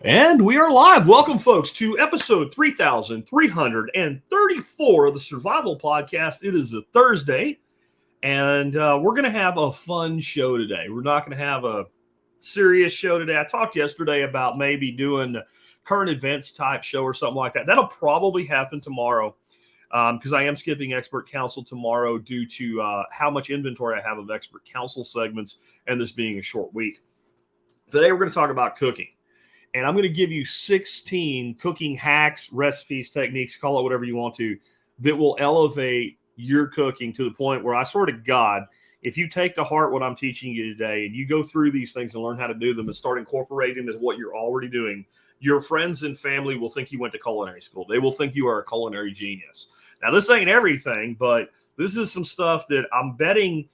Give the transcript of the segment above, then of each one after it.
And we are live. Welcome, folks, to episode 3334 of the Survival Podcast. It is a Thursday, and we're going to have a fun show today. We're not going to have a serious show today. I talked yesterday about maybe doing a current events type show or something like that. That'll probably happen tomorrow because I am skipping expert counsel tomorrow due to how much inventory I have of expert counsel segments and this being a short week. Today, we're going to talk about cooking. And I'm going to give you 16 cooking hacks, recipes, techniques, call it whatever you want to, that will elevate your cooking to the point where I swear to God, if you take to heart what I'm teaching you today and you go through these things and learn how to do them and start incorporating them as what you're already doing, your friends and family will think you went to culinary school. They will think you are a culinary genius. Now, this ain't everything, but this is some stuff that I'm betting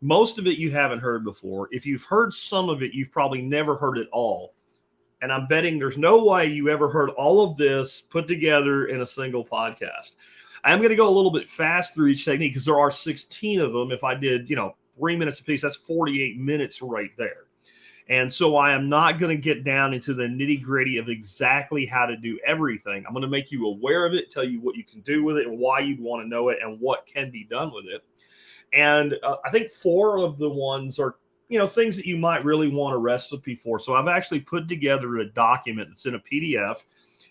most of it you haven't heard before. If you've heard some of it, you've probably never heard it all. And I'm betting there's no way you ever heard all of this put together in a single podcast. I'm going to go a little bit fast through each technique because there are 16 of them. If I did, 3 minutes a piece, that's 48 minutes right there. And so I am not going to get down into the nitty gritty of exactly how to do everything. I'm going to make you aware of it, tell you what you can do with it and why you'd want to know it and what can be done with it. And I think 4 of the ones are things that you might really want a recipe for. So I've actually put together a document that's in a PDF.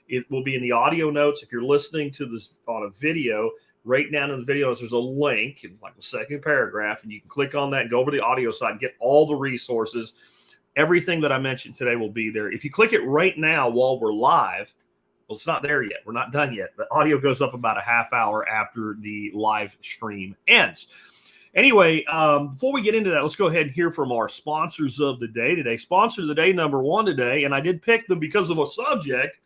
It will be in the audio notes. If you're listening to this on a video, right down in the videos, there's a link in like the second paragraph, and you can click on that and go over to the audio side and get all the resources. Everything that I mentioned today will be there. If you click it right now while we're live, well, it's not there yet. We're not done yet. The audio goes up about a half hour after the live stream ends. Anyway, before we get into that, let's go ahead and hear from our sponsors of the day today. Sponsor of the day, number 1 today, and I did pick them because of a subject,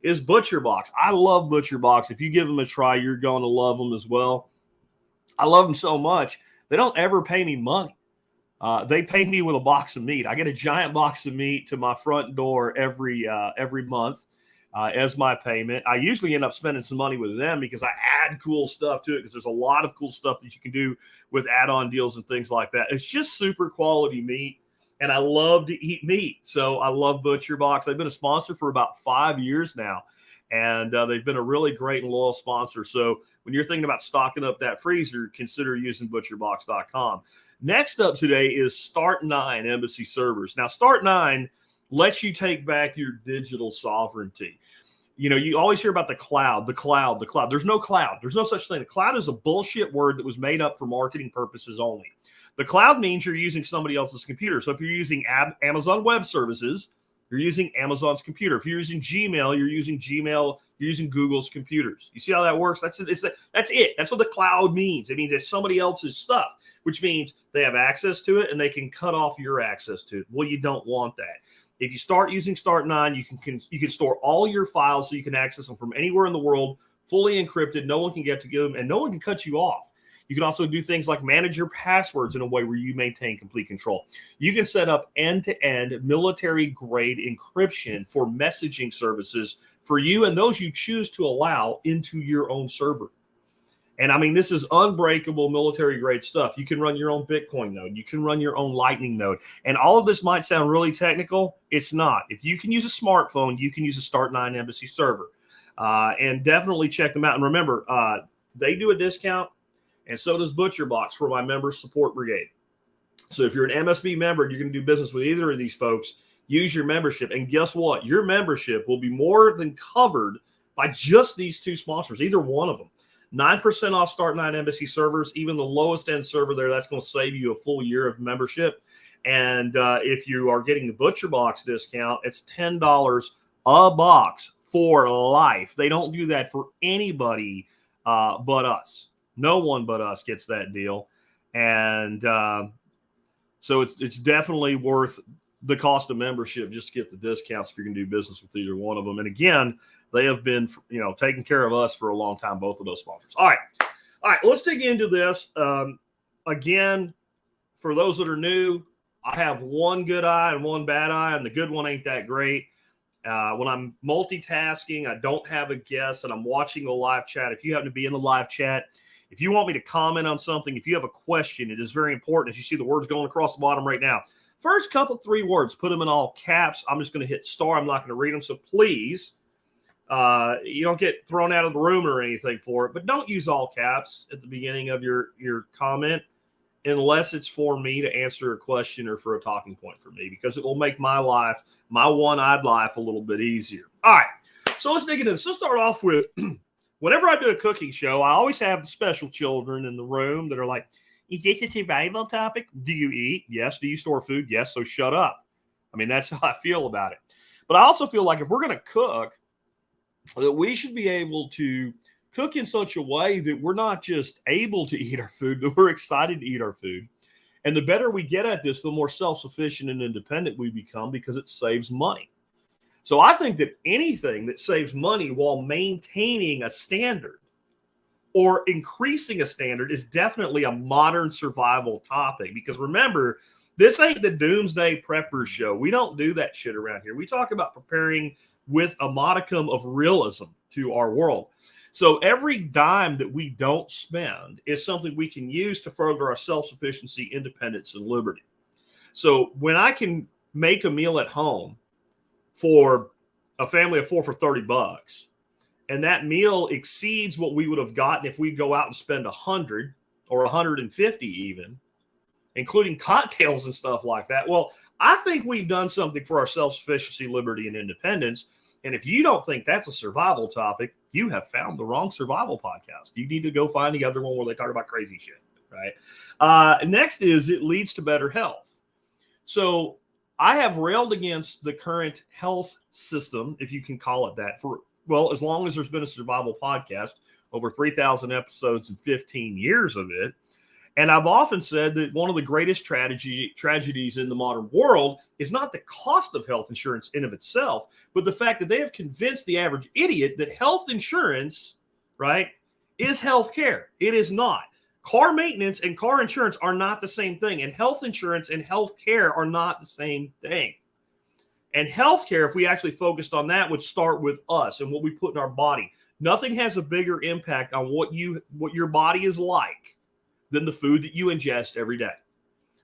is ButcherBox. I love ButcherBox. If you give them a try, you're going to love them as well. I love them so much. They don't ever pay me money. They pay me with a box of meat. I get a giant box of meat to my front door every month. As my payment. I usually end up spending some money with them because I add cool stuff to it because there's a lot of cool stuff that you can do with add-on deals and things like that. It's just super quality meat, and I love to eat meat. So I love ButcherBox. They've been a sponsor for about 5 years now, and they've been a really great and loyal sponsor. So when you're thinking about stocking up that freezer, consider using ButcherBox.com. Next up today is Start9 Embassy Servers. Now, Start9 lets you take back your digital sovereignty. You always hear about the cloud. There's no cloud. There's no such thing. The cloud is a bullshit word that was made up for marketing purposes only. The cloud means you're using somebody else's computer. So if you're using Amazon Web Services, you're using Amazon's computer. If you're using Gmail, you're using Gmail. You're using Google's computers. You see how that works? That's it. That's what the cloud means. It means it's somebody else's stuff, which means they have access to it and they can cut off your access to it. Well, you don't want that. If you start using Start9, you can store all your files so you can access them from anywhere in the world, fully encrypted. No one can get to them, and no one can cut you off. You can also do things like manage your passwords in a way where you maintain complete control. You can set up end-to-end military-grade encryption for messaging services for you and those you choose to allow into your own server. And I mean, this is unbreakable military-grade stuff. You can run your own Bitcoin node. You can run your own Lightning node. And all of this might sound really technical. It's not. If you can use a smartphone, you can use a Start9 Embassy server. And definitely check them out. And remember, they do a discount, and so does ButcherBox for my member support brigade. So if you're an MSB member and you're going to do business with either of these folks, use your membership. And guess what? Your membership will be more than covered by just these 2 sponsors, either one of them. 9% off Start9 Embassy servers, even the lowest end server there, that's going to save you a full year of membership. And if you are getting the ButcherBox discount, it's $10 a box for life. They don't do that for anybody but us. No one but us gets that deal. And so it's definitely worth the cost of membership just to get the discounts if you're going to do business with either one of them. And again, they have been, taking care of us for a long time, both of those sponsors. All right, let's dig into this. Again, for those that are new, I have one good eye and one bad eye, and the good one ain't that great. When I'm multitasking, I don't have a guest, and I'm watching a live chat. If you happen to be in the live chat, if you want me to comment on something, if you have a question, it is very important. As you see the words going across the bottom right now, First couple, 3 words, put them in all caps. I'm just going to hit star. I'm not going to read them. So please, you don't get thrown out of the room or anything for it, but don't use all caps at the beginning of your comment unless it's for me to answer a question or for a talking point for me, because it will make my life, my one-eyed life, a little bit easier. All right, so let's dig into this. Let's start off with, whenever I do a cooking show, I always have the special children in the room that are like, is this a survival topic? Do you eat? Yes. Do you store food? Yes. So shut up. I mean, that's how I feel about it. But I also feel like if we're going to cook, that we should be able to cook in such a way that we're not just able to eat our food, that we're excited to eat our food. And the better we get at this, the more self-sufficient and independent we become, because it saves money. So I think that anything that saves money while maintaining a standard or increasing a standard is definitely a modern survival topic. Because remember, this ain't the doomsday prepper show. We don't do that shit around here. We talk about preparing with a modicum of realism to our world. So every dime that we don't spend is something we can use to further our self-sufficiency, independence, and liberty. So when I can make a meal at home for a family of 4 for $30, and that meal exceeds what we would have gotten if we go out and spend 100 or 150 even, including cocktails and stuff like that, well, I think we've done something for our self-sufficiency, liberty, and independence. And if you don't think that's a survival topic, you have found the wrong survival podcast. You need to go find the other one where they talk about crazy shit, right? Next is it leads to better health. So I have railed against the current health system, if you can call it that, for, well, as long as there's been a survival podcast, over 3,000 episodes and 15 years of it. And I've often said that one of the greatest tragedies in the modern world is not the cost of health insurance in of itself, but the fact that they have convinced the average idiot that health insurance, right, is health care. It is not. Car maintenance and car insurance are not the same thing. And health insurance and health care are not the same thing. And health care, if we actually focused on that, would start with us and what we put in our body. Nothing has a bigger impact on what your body is like than the food that you ingest every day.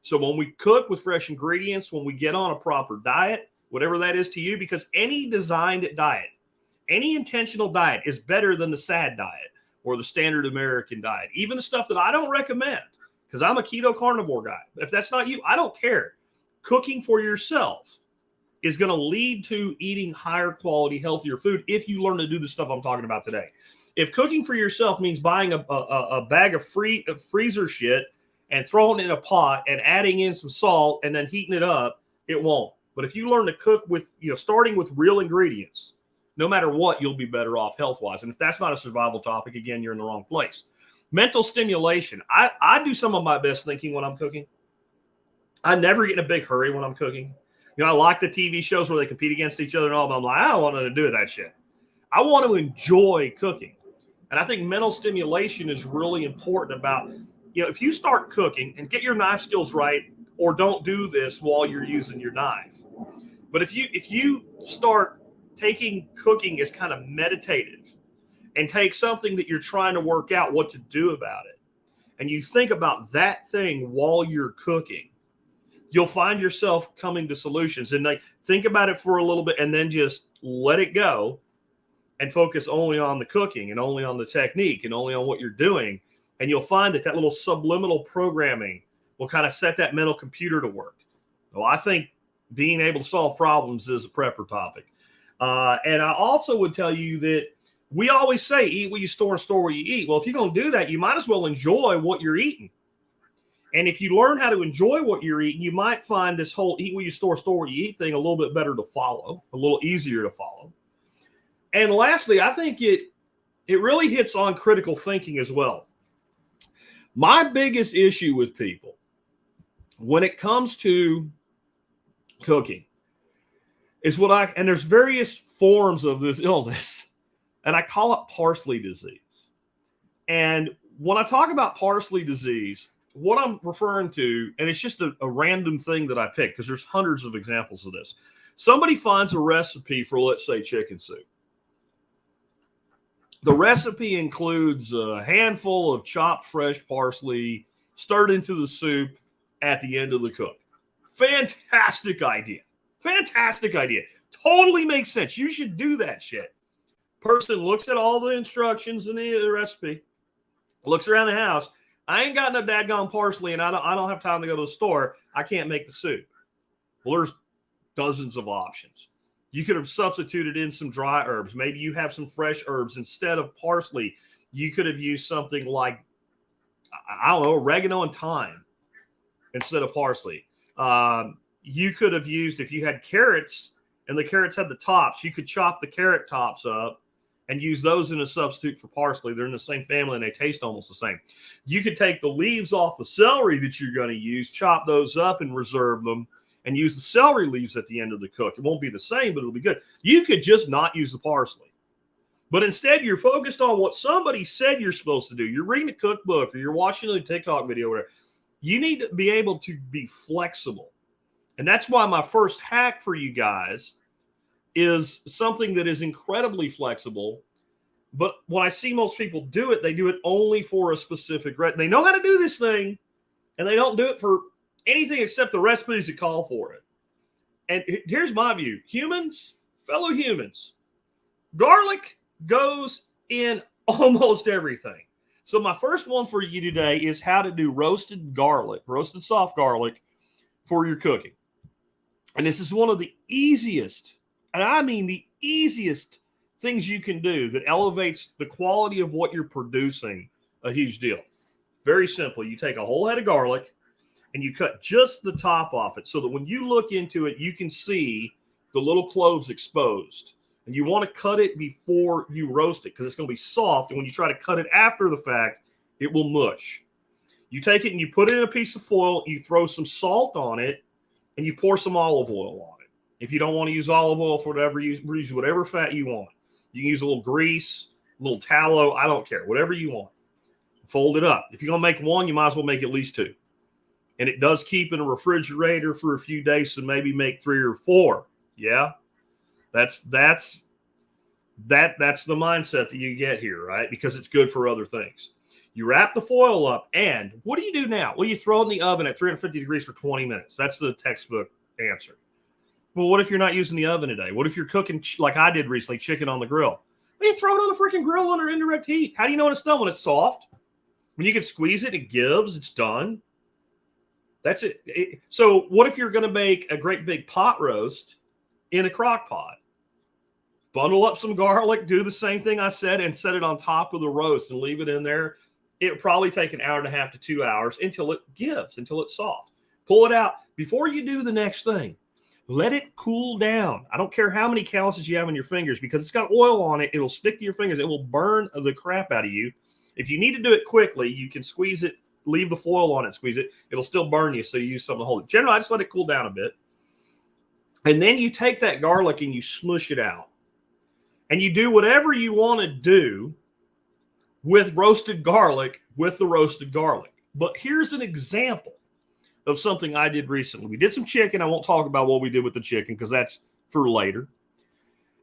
So when we cook with fresh ingredients, when we get on a proper diet, whatever that is to you, because any designed diet, any intentional diet is better than the SAD diet or the standard American diet, even the stuff that I don't recommend, because I'm a keto carnivore guy. If that's not you, I don't care. Cooking for yourself is going to lead to eating higher quality, healthier food if you learn to do the stuff I'm talking about today. If cooking for yourself means buying a bag of freezer shit and throwing it in a pot and adding in some salt and then heating it up, it won't. But if you learn to cook with, starting with real ingredients, no matter what, you'll be better off health-wise. And if that's not a survival topic, again, you're in the wrong place. Mental stimulation. I do some of my best thinking when I'm cooking. I never get in a big hurry when I'm cooking. I like the TV shows where they compete against each other and all, but I'm like, I don't want nothing to do with that shit. I want to enjoy cooking. And I think mental stimulation is really important about, if you start cooking and get your knife skills right, or don't do this while you're using your knife. But if you start taking cooking as kind of meditative and take something that you're trying to work out what to do about it, and you think about that thing while you're cooking, you'll find yourself coming to solutions. And think about it for a little bit and then just let it go and focus only on the cooking and only on the technique and only on what you're doing. And you'll find that little subliminal programming will kind of set that mental computer to work. Well, I think being able to solve problems is a prepper topic. And I also would tell you that we always say, eat what you store and store what you eat. Well, if you're going to do that, you might as well enjoy what you're eating. And if you learn how to enjoy what you're eating, you might find this whole eat what you store what you eat thing a little bit better to follow, a little easier to follow. And lastly, I think it really hits on critical thinking as well. My biggest issue with people when it comes to cooking is and there's various forms of this illness, and I call it parsley disease. And when I talk about parsley disease, what I'm referring to, and it's just a random thing that I picked because there's hundreds of examples of this. Somebody finds a recipe for, let's say, chicken soup. The recipe includes a handful of chopped fresh parsley stirred into the soup at the end of the cook. Fantastic idea. Fantastic idea. Totally makes sense. You should do that shit. Person looks at all the instructions and the recipe, looks around the house. I ain't got no dadgone parsley, and I don't have time to go to the store. I can't make the soup. Well, there's dozens of options. You could have substituted in some dry herbs. Maybe you have some fresh herbs instead of parsley. You could have used something like, I don't know, oregano and thyme instead of parsley. You could have used, if you had carrots and the carrots had the tops, you could chop the carrot tops up and use those in a substitute for parsley. They're in the same family and they taste almost the same. You could take the leaves off the celery that you're going to use, chop those up and reserve them, and use the celery leaves at the end of the cook. It won't be the same, but it'll be good. You could just not use the parsley. But instead, you're focused on what somebody said you're supposed to do. You're reading a cookbook or you're watching a TikTok video or whatever. You need to be able to be flexible. And that's why my first hack for you guys is something that is incredibly flexible. But when I see most people do it, they do it only for a specific recipe. They know how to do this thing, and they don't do it for anything except the recipes that call for it. And here's my view. Humans, fellow humans, garlic goes in almost everything. So my first one for you today is how to do roasted garlic, roasted soft garlic for your cooking. And this is one of the easiest, and I mean the easiest things you can do that elevates the quality of what you're producing a huge deal. Very simple. You take a whole head of garlic and you cut just the top off it so that when you look into it, you can see the little cloves exposed. And you want to cut it before you roast it because it's going to be soft. And when you try to cut it after the fact, it will mush. You take it and you put it in a piece of foil. You throw some salt on it and you pour some olive oil on it. If you don't want to use olive oil for whatever, use whatever fat you want. You can use a little grease, a little tallow. I don't care. Whatever you want. Fold it up. If you're going to make one, you might as well make at least two. And it does keep in a refrigerator for a few days, so maybe make 3 or 4. Yeah. That's the mindset that you get here, right? Because it's good for other things. You wrap the foil up, and what do you do now? Well, you throw it in the oven at 350 degrees for 20 minutes. That's the textbook answer. Well, what if you're not using the oven today? What if you're cooking, like I did recently, chicken on the grill? Well, you throw it on the freaking grill under indirect heat. How do you know when it's done? When it's soft? When you can squeeze it, it gives, it's done. That's it. So what if you're going to make a great big pot roast in a crock pot? Bundle up some garlic, do the same thing I said, and set it on top of the roast and leave it in there. It will probably take 1.5 hours to 2 hours until it gives, until it's soft. Pull it out. Before you do the next thing, let it cool down. I don't care how many calluses you have on your fingers because it's got oil on it. It'll stick to your fingers. It will burn the crap out of you. If you need to do it quickly, you can squeeze it, leave the foil on it, squeeze it. It'll still burn you, so you use something to hold it. Generally, I just let it cool down a bit. And then you take that garlic and you smush it out. And you do whatever you want to do with roasted garlic with the roasted garlic. But here's an example of something I did recently. We did some chicken. I won't talk about what we did with the chicken because that's for later.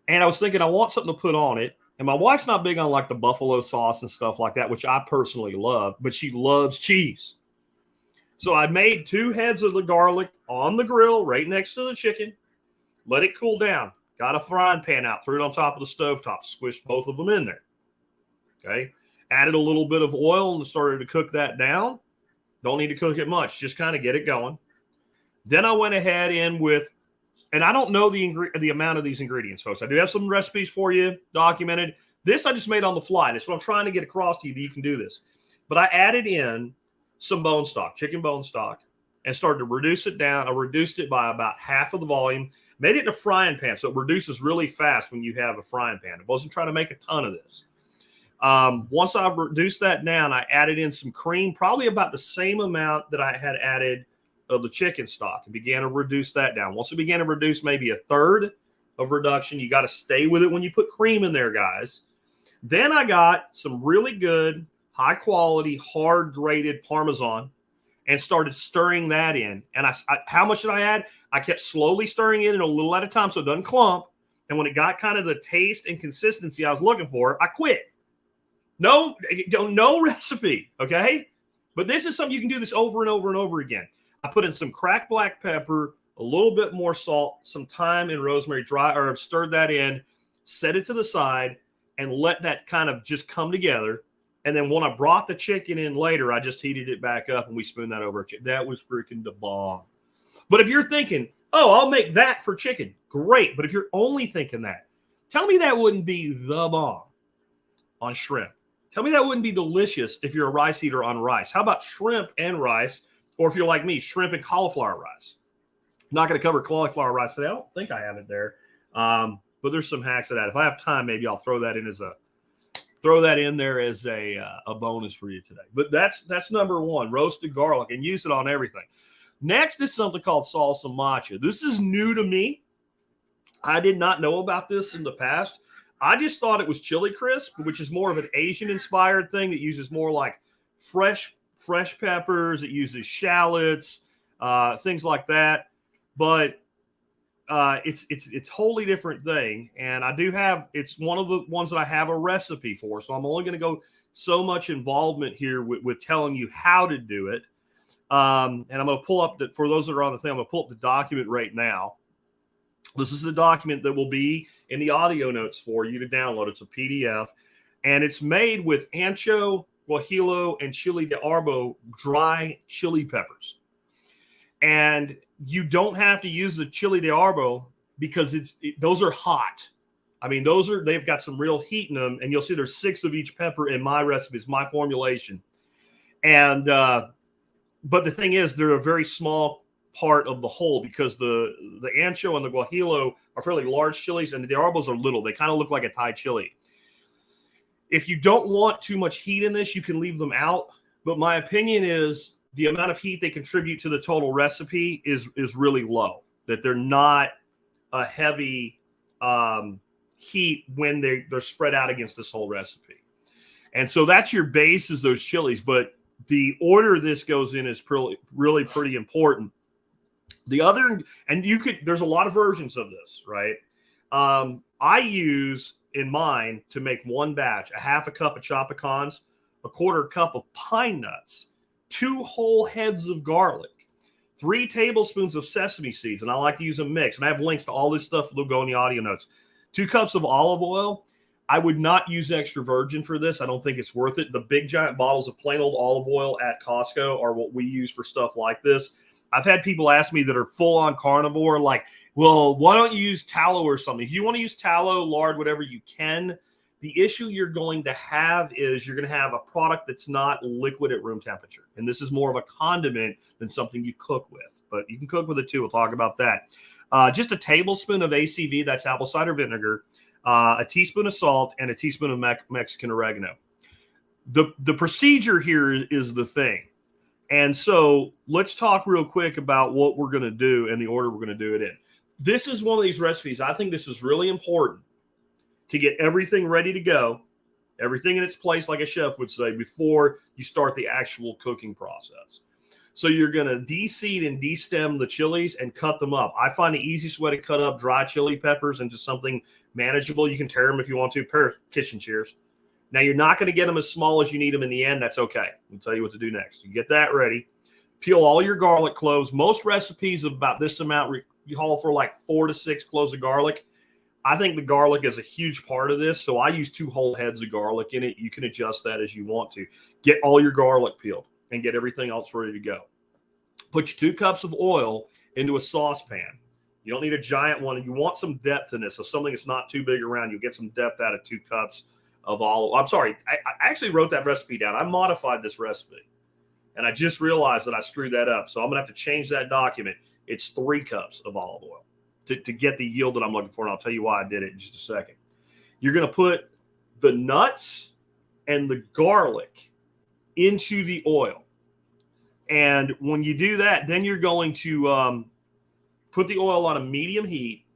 And I was thinking I want something to put on it. And my wife's not big on like the buffalo sauce and stuff like that, which I personally love, but she loves cheese. So I made 2 heads of the garlic on the grill right next to the chicken. Let it cool down. Got a frying pan out, threw it on top of the stovetop, squished both of them in there. Okay. Added a little bit of oil and started to cook that down. Don't need to cook it much. Just kind of get it going. Then I went ahead in with, and I don't know the amount of these ingredients, folks. I do have some recipes for you documented. This I just made on the fly. That's what I'm trying to get across to you that you can do this. But I added in some bone stock, chicken bone stock, and started to reduce it down. I reduced it by about half of the volume. Made it in a frying pan, so it reduces really fast when you have a frying pan. I wasn't trying to make a ton of this. Once I reduced that down, I added in some cream, probably about the same amount that I had added of the chicken stock, and began to reduce that down. Once it began to reduce maybe 1/3 of reduction, you got to stay with it when you put cream in there, guys. Then I got some really good, high-quality, hard-grated Parmesan and started stirring that in. And how much did I add? I kept slowly stirring it in a little at a time so it doesn't clump. And when it got kind of the taste and consistency I was looking for, I quit. No recipe, okay? But this is something you can do this over and over and over again. I put in some cracked black pepper, a little bit more salt, some thyme and rosemary, stirred that in, set it to the side, and let that kind of just come together. And then when I brought the chicken in later, I just heated it back up and we spooned that over. That was freaking the bomb. But if you're thinking, oh, I'll make that for chicken, great. But if you're only thinking that, tell me that wouldn't be the bomb on shrimp. Tell me that wouldn't be delicious if you're a rice eater on rice. How about shrimp and rice? Or if you're like me, shrimp and cauliflower rice. I'm not going to cover cauliflower rice today. I don't think I have it there. But there's some hacks of that. If I have time, maybe I'll throw that in there as a bonus for you today. But that's number one, roasted garlic, and use it on everything. Next is something called salsa matcha. This is new to me. I did not know about this in the past. I just thought it was chili crisp, which is more of an Asian-inspired thing that uses more like fresh peppers. It uses shallots, things like that. But it's wholly different thing. And it's one of the ones that I have a recipe for. So I'm only going to go so much involvement here with telling you how to do it. And I'm going to pull up for those that are on the thing, I'm going to pull up the document right now. This is the document that will be in the audio notes for you to download. It's a PDF, and it's made with ancho, guajillo, and chili de árbol dry chili peppers. And you don't have to use the chili de árbol because those are hot. I mean, they've got some real heat in them, and you'll see there's 6 of each pepper in my recipe. It's my formulation. And but the thing is, they're a very small part of the whole because the ancho and the guajillo are fairly large chilies, and the de árbol are little. They kind of look like a Thai chili. If you don't want too much heat in this, you can leave them out. But my opinion is the amount of heat they contribute to the total recipe is really low, that they're not a heavy heat when they're spread out against this whole recipe. And so that's your base, is those chilies. But the order this goes in is really pretty important. The other, and there's a lot of versions of this, right? I use in mine to make one batch, a half a cup of chopicons, a quarter cup of pine nuts, 2 whole heads of garlic, 3 tablespoons of sesame seeds, and I like to use a mix. And I have links to all this stuff that'll go in the audio notes. 2 cups of olive oil. I would not use extra virgin for this. I don't think it's worth it. The big giant bottles of plain old olive oil at Costco are what we use for stuff like this. I've had people ask me that are full-on carnivore, like, well, why don't you use tallow or something? If you want to use tallow, lard, whatever, you can. The issue you're going to have is you're going to have a product that's not liquid at room temperature. And this is more of a condiment than something you cook with. But you can cook with it too. We'll talk about that. Just a tablespoon of ACV, that's apple cider vinegar, a teaspoon of salt, and a teaspoon of Mexican oregano. The procedure here is the thing. And so let's talk real quick about what we're going to do and the order we're going to do it in. This is one of these recipes. I think this is really important to get everything ready to go, everything in its place, like a chef would say, before you start the actual cooking process. So you're going to de-seed and de-stem the chilies and cut them up. I find the easiest way to cut up dry chili peppers into something manageable. You can tear them if you want to, pair of kitchen shears. Now, you're not going to get them as small as you need them in the end. That's okay. I'll tell you what to do next. You get that ready. Peel all your garlic cloves. Most recipes of about this amount, you haul for like 4 to 6 cloves of garlic. I think the garlic is a huge part of this, so I use 2 whole heads of garlic in it. You can adjust that as you want to. Get all your garlic peeled and get everything else ready to go. Put your 2 cups of oil into a saucepan. You don't need a giant one. You want some depth in this, so something that's not too big around. You'll get some depth out of 2 cups of olive. I'm sorry, I actually wrote that recipe down. I modified this recipe, and I just realized that I screwed that up. So I'm going to have to change that document. It's 3 cups of olive oil to get the yield that I'm looking for, and I'll tell you why I did it in just a second. You're going to put the nuts and the garlic into the oil. And when you do that, then you're going to put the oil on a medium heat,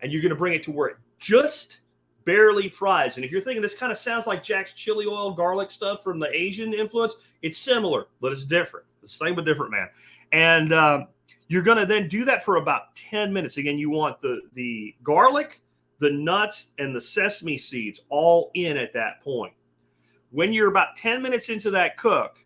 and you're going to bring it to where it just barely fries. And if you're thinking this kind of sounds like Jack's chili oil, garlic stuff from the Asian influence, it's similar, but it's different. The same but different, man. And you're going to then do that for about 10 minutes. Again, you want the garlic, the nuts, and the sesame seeds all in at that point. When you're about 10 minutes into that cook,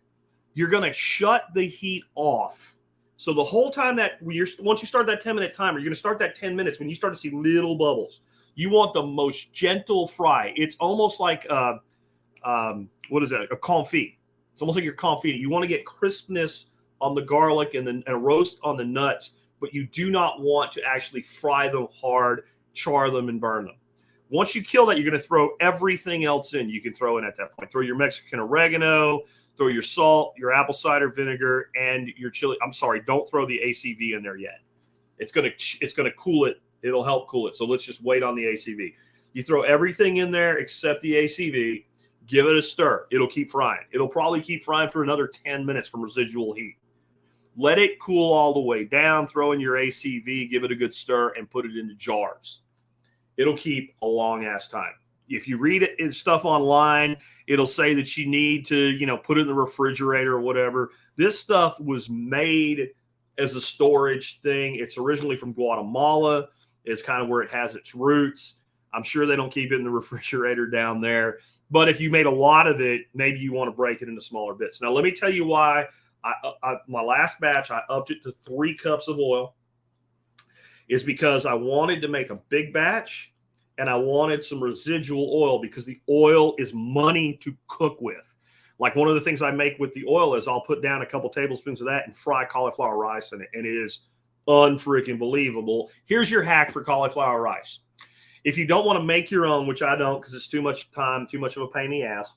you're going to shut the heat off So the whole time once you start that 10-minute timer, you're going to start that 10 minutes when you start to see little bubbles. You want the most gentle fry. It's almost like what is that? A confit. It's almost like your confit. You want to get crispness on the garlic and a roast on the nuts, but you do not want to actually fry them hard, char them, and burn them. Once you kill that, you're going to throw everything else in you can throw in at that point. Throw your Mexican oregano, throw your salt, your apple cider vinegar, and your chili. I'm sorry, don't throw the ACV in there yet. It's gonna cool it. It'll help cool it. So let's just wait on the ACV. You throw everything in there except the ACV. Give it a stir. It'll keep frying. It'll probably keep frying for another 10 minutes from residual heat. Let it cool all the way down. Throw in your ACV. Give it a good stir and put it into jars. It'll keep a long ass time. If you read stuff online, it'll say that you need to, put it in the refrigerator or whatever. This stuff was made as a storage thing. It's originally from Guatemala. It's kind of where it has its roots. I'm sure they don't keep it in the refrigerator down there. But if you made a lot of it, maybe you want to break it into smaller bits. Now, let me tell you why my last batch, I upped it to 3 cups of oil. Is because I wanted to make a big batch and I wanted some residual oil because the oil is money to cook with. Like one of the things I make with the oil is I'll put down a couple tablespoons of that and fry cauliflower rice in it. And it is unfreaking believable. Here's your hack for cauliflower rice. If you don't want to make your own, which I don't because it's too much time, too much of a pain in the ass,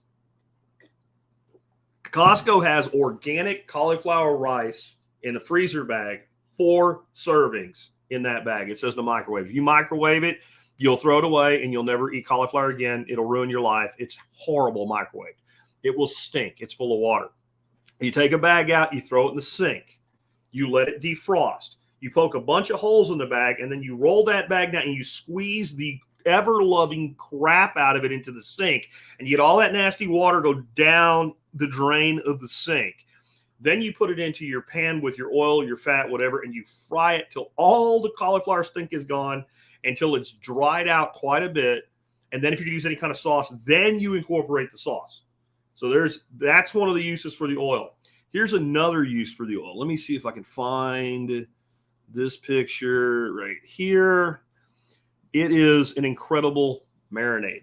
Costco has organic cauliflower rice in a freezer bag, 4 servings in that bag. It says to microwave. If you microwave it, you'll throw it away and you'll never eat cauliflower again. It'll ruin your life. It's horrible microwave. It will stink. It's full of water. You take a bag out, you throw it in the sink. You let it defrost. You poke a bunch of holes in the bag, and then you roll that bag down and you squeeze the ever-loving crap out of it into the sink, and you get all that nasty water go down the drain of the sink. Then you put it into your pan with your oil, your fat, whatever, and you fry it till all the cauliflower stink is gone, until it's dried out quite a bit. And then if you can use any kind of sauce, then you incorporate the sauce. So that's one of the uses for the oil. Here's another use for the oil. Let me see if I can find this picture right here. It is an incredible marinade.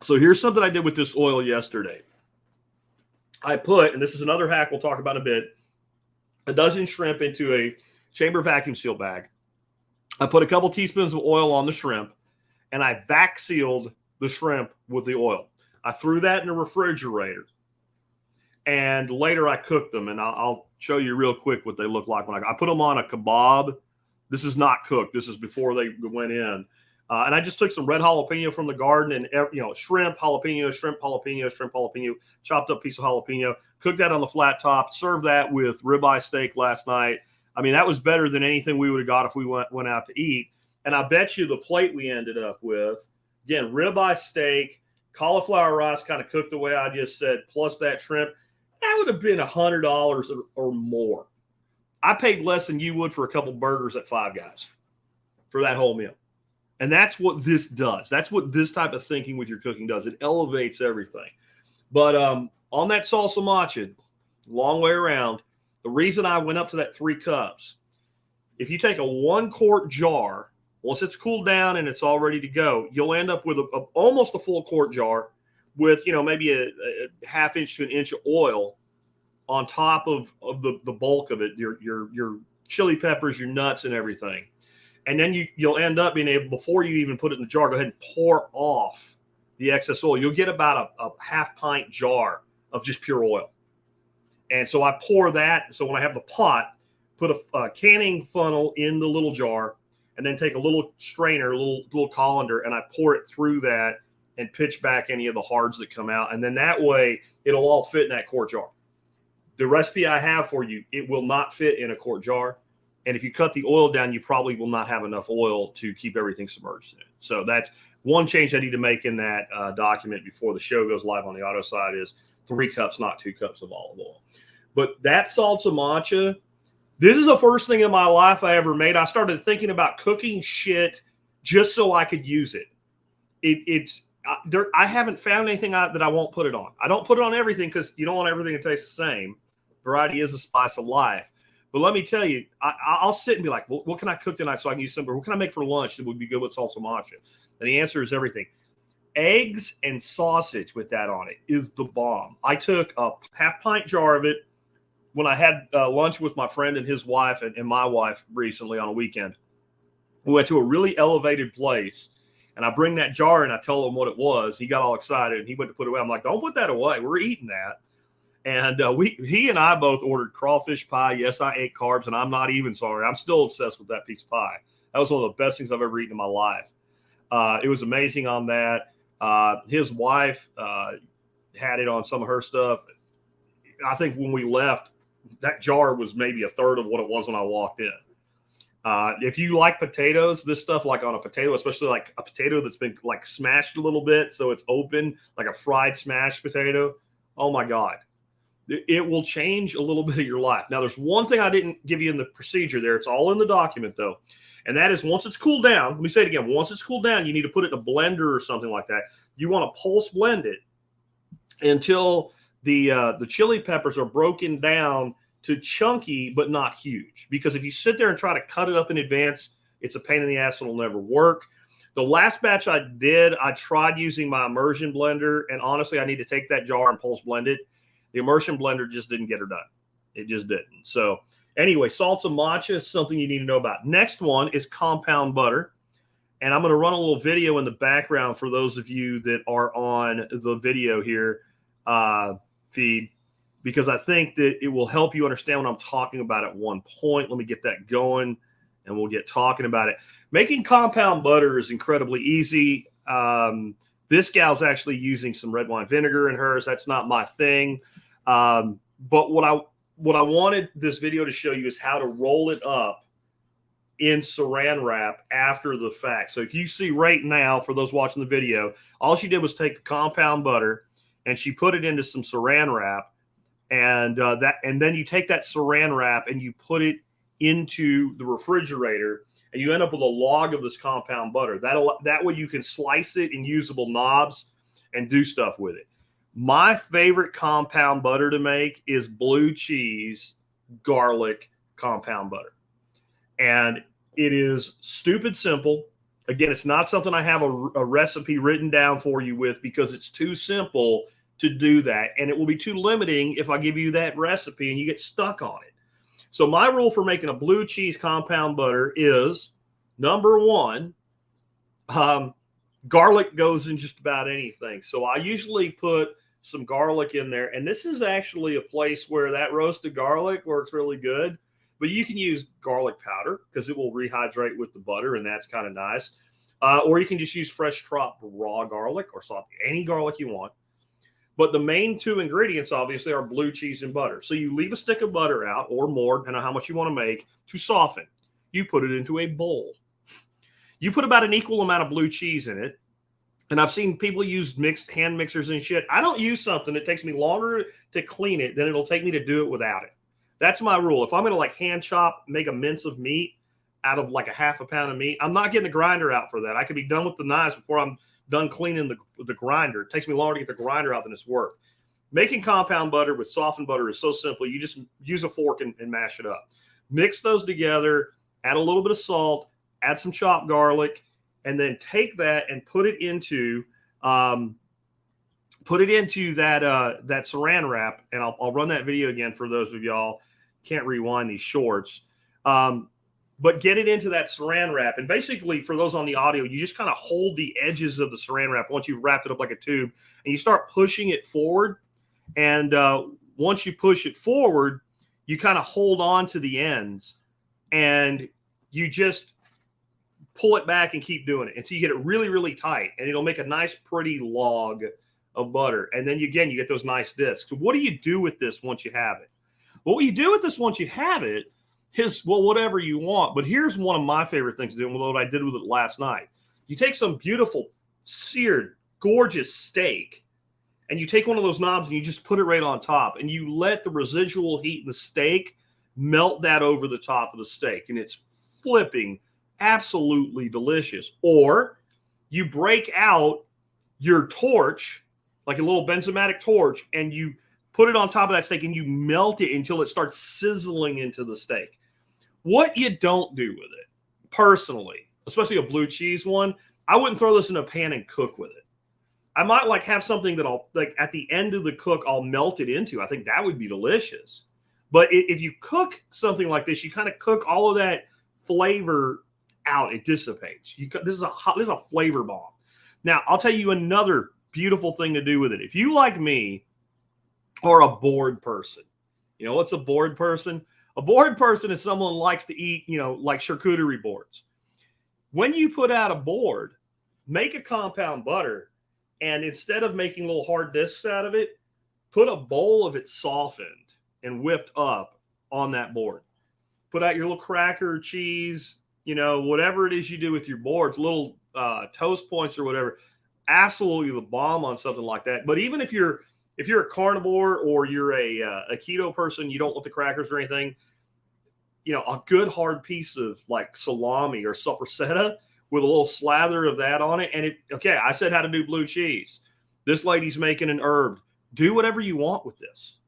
So here's something I did with this oil yesterday. I put, and this is another hack we'll talk about in a bit, a dozen shrimp into a chamber vacuum seal bag. I put a couple teaspoons of oil on the shrimp, and I vac sealed the shrimp with the oil. I threw that in the refrigerator, and later I cooked them, and I'll show you real quick what they look like when I put them on a kebab. This is not cooked. This is before they went in. And I just took some red jalapeno from the garden and, shrimp, jalapeno, chopped up piece of jalapeno, cooked that on the flat top, served that with ribeye steak last night. I mean, that was better than anything we would have got if we went out to eat. And I bet you the plate we ended up with, again, ribeye steak, cauliflower rice kind of cooked the way I just said, plus that shrimp, that would have been $100 or more. I paid less than you would for a couple burgers at Five Guys for that whole meal. And that's what this does. That's what this type of thinking with your cooking does. It elevates everything. But on that salsa macha, long way around, the reason I went up to that 3 cups, if you take a 1-quart jar, once it's cooled down and it's all ready to go, you'll end up with almost a full quart jar with, maybe a half-inch to an inch of oil on top of the bulk of it, your chili peppers, your nuts, and everything. And then you'll end up being able, before you even put it in the jar, go ahead and pour off the excess oil. You'll get about a half-pint jar of just pure oil. And so I pour that. So when I have the pot, put a canning funnel in the little jar, and then take a little strainer, a little colander, and I pour it through that and pitch back any of the hards that come out. And then that way, it'll all fit in that quart jar. The recipe I have for you, it will not fit in a quart jar. And if you cut the oil down, you probably will not have enough oil to keep everything submerged in it. So that's one change I need to make in that document before the show goes live on the auto side is 3 cups, not 2 cups of olive oil. But that salsa macha, this is the first thing in my life I ever made. I started thinking about cooking shit just so I could use it. I haven't found anything that I won't put it on. I don't put it on everything because you don't want everything to taste the same. Variety is a spice of life. But let me tell you, I'll sit and be like, well, what can I cook tonight so I can use some? What can I make for lunch that would be good with salsa matcha? And the answer is everything. Eggs and sausage with that on it is the bomb. I took a half-pint jar of it when I had lunch with my friend and his wife and my wife recently on a weekend. We went to a really elevated place, and I bring that jar and I tell him what it was. He got all excited, and he went to put it away. I'm like, don't put that away. We're eating that. And he and I both ordered crawfish pie. Yes, I ate carbs, and I'm not even sorry. I'm still obsessed with that piece of pie. That was one of the best things I've ever eaten in my life. It was amazing on that. His wife had it on some of her stuff. I think when we left, that jar was maybe a third of what it was when I walked in. If you like potatoes, this stuff like on a potato, especially like a potato that's been like smashed a little bit so it's open, like a fried smashed potato, oh my God. It will change a little bit of your life. Now, there's one thing I didn't give you in the procedure there. It's all in the document, though. And that is once it's cooled down, let me say it again. Once it's cooled down, you need to put it in a blender or something like that. You want to pulse blend it until the chili peppers are broken down to chunky but not huge. Because if you sit there and try to cut it up in advance, it's a pain in the ass and it'll never work. The last batch I did, I tried using my immersion blender, and honestly, I need to take that jar and pulse blend it. The immersion blender just didn't get her done. It just didn't. So anyway, salsa matcha is something you need to know about. Next one is compound butter. And I'm going to run a little video in the background for those of you that are on the video here feed, because I think that it will help you understand what I'm talking about at one point. Let me get that going, and we'll get talking about it. Making compound butter is incredibly easy. This gal's actually using some red wine vinegar in hers. That's not my thing. But what I wanted this video to show you is how to roll it up in saran wrap after the fact. So if you see right now, for those watching the video, all she did was take the compound butter and she put it into some saran wrap, and then you take that saran wrap and you put it into the refrigerator, and you end up with a log of this compound butter. That way you can slice it in usable knobs and do stuff with it. My favorite compound butter to make is blue cheese, garlic compound butter. And it is stupid simple. Again, it's not something I have a recipe written down for you with, because it's too simple to do that. And it will be too limiting if I give you that recipe and you get stuck on it. So my rule for making a blue cheese compound butter is, number one, garlic goes in just about anything. So I usually put some garlic in there. And this is actually a place where that roasted garlic works really good. But you can use garlic powder because it will rehydrate with the butter, and that's kind of nice. Or you can just use fresh chopped raw garlic or any garlic you want. But the main two ingredients, obviously, are blue cheese and butter. So you leave a stick of butter out, or more, depending on how much you want to make, to soften. You put it into a bowl. You put about an equal amount of blue cheese in it. And I've seen people use hand mixers and shit. I don't use something that takes me longer to clean it than it'll take me to do it without it. That's my rule. If I'm going to like hand chop, make a mince of meat out of like a half a pound of meat, I'm not getting the grinder out for that. I could be done with the knives before I'm done cleaning the grinder. It takes me longer to get the grinder out than it's worth. Making compound butter with softened butter is so simple. You just use a fork and mash it up. Mix those together, add a little bit of salt, add some chopped garlic, and then take that and put it into that saran wrap. And I'll run that video again for those of y'all can't rewind these shorts. But get it into that saran wrap. And basically, for those on the audio, you just kind of hold the edges of the saran wrap once you've wrapped it up like a tube, and you start pushing it forward. And once you push it forward, you kind of hold on to the ends, and you just pull it back and keep doing it until you get it really, really tight, and it'll make a nice, pretty log of butter. And then, you get those nice discs. So what do you do with this once you have it? Well, what you do with this once you have it is, well, whatever you want. But here's one of my favorite things to do, and what I did with it last night. You take some beautiful, seared, gorgeous steak, and you take one of those knobs and you just put it right on top, and you let the residual heat in the steak melt that over the top of the steak, and it's flipping absolutely delicious. Or you break out your torch, like a little Benzomatic torch, and you put it on top of that steak, and you melt it until it starts sizzling into the steak. What you don't do with it, personally, especially a blue cheese one, I wouldn't throw this in a pan and cook with it. I might like have something that I'll like at the end of the cook, I'll melt it into. I think that would be delicious. But if you cook something like this, you kind of cook all of that flavor out. It dissipates. This is a flavor bomb. Now, I'll tell you another beautiful thing to do with it. If you, like me, are a bored person, you know what's a bored person? A bored person is someone who likes to eat, like charcuterie boards. When you put out a board, make a compound butter, and instead of making little hard discs out of it, put a bowl of it softened and whipped up on that board. Put out your little cracker, cheese, whatever it is you do with your boards, little toast points or whatever. Absolutely the bomb on something like that. But even if you're a carnivore or you're a keto person, you don't want the crackers or anything, a good hard piece of like salami or sopressata with a little slather of that on it. And I said how to do blue cheese. This lady's making an herb. Do whatever you want with this.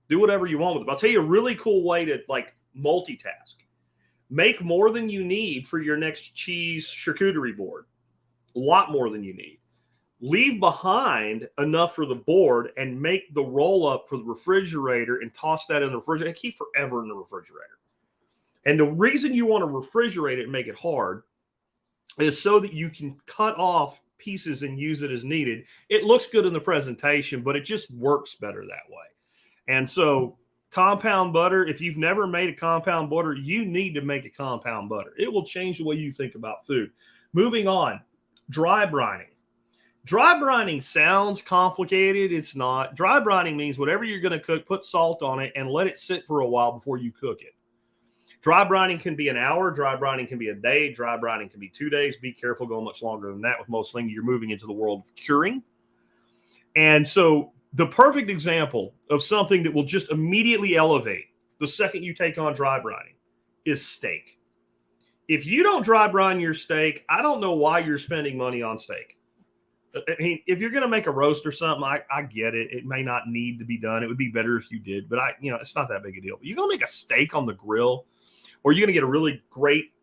Do whatever you want with it. I'll tell you a really cool way to like multitask. Make more than you need for your next cheese charcuterie board. A lot more than you need. Leave behind enough for the board and make the roll up for the refrigerator and toss that in the refrigerator and keep forever in the refrigerator. And the reason you want to refrigerate it and make it hard is so that you can cut off pieces and use it as needed. It looks good in the presentation, but it just works better that way. And so compound butter, if you've never made a compound butter, you need to make a compound butter. It will change the way you think about food. Moving on, dry brining. Dry brining sounds complicated. It's not. Dry brining means whatever you're going to cook, put salt on it and let it sit for a while before you cook it. Dry brining can be an hour. Dry brining can be a day. Dry brining can be 2 days. Be careful going much longer than that with most things. You're moving into the world of curing. And so the perfect example of something that will just immediately elevate the second you take on dry brining is steak. If you don't dry brine your steak, I don't know why you're spending money on steak. I mean, if you're going to make a roast or something, I get it. It may not need to be done. It would be better if you did, but it's not that big a deal. But you're going to make a steak on the grill, or you're going to get a really great,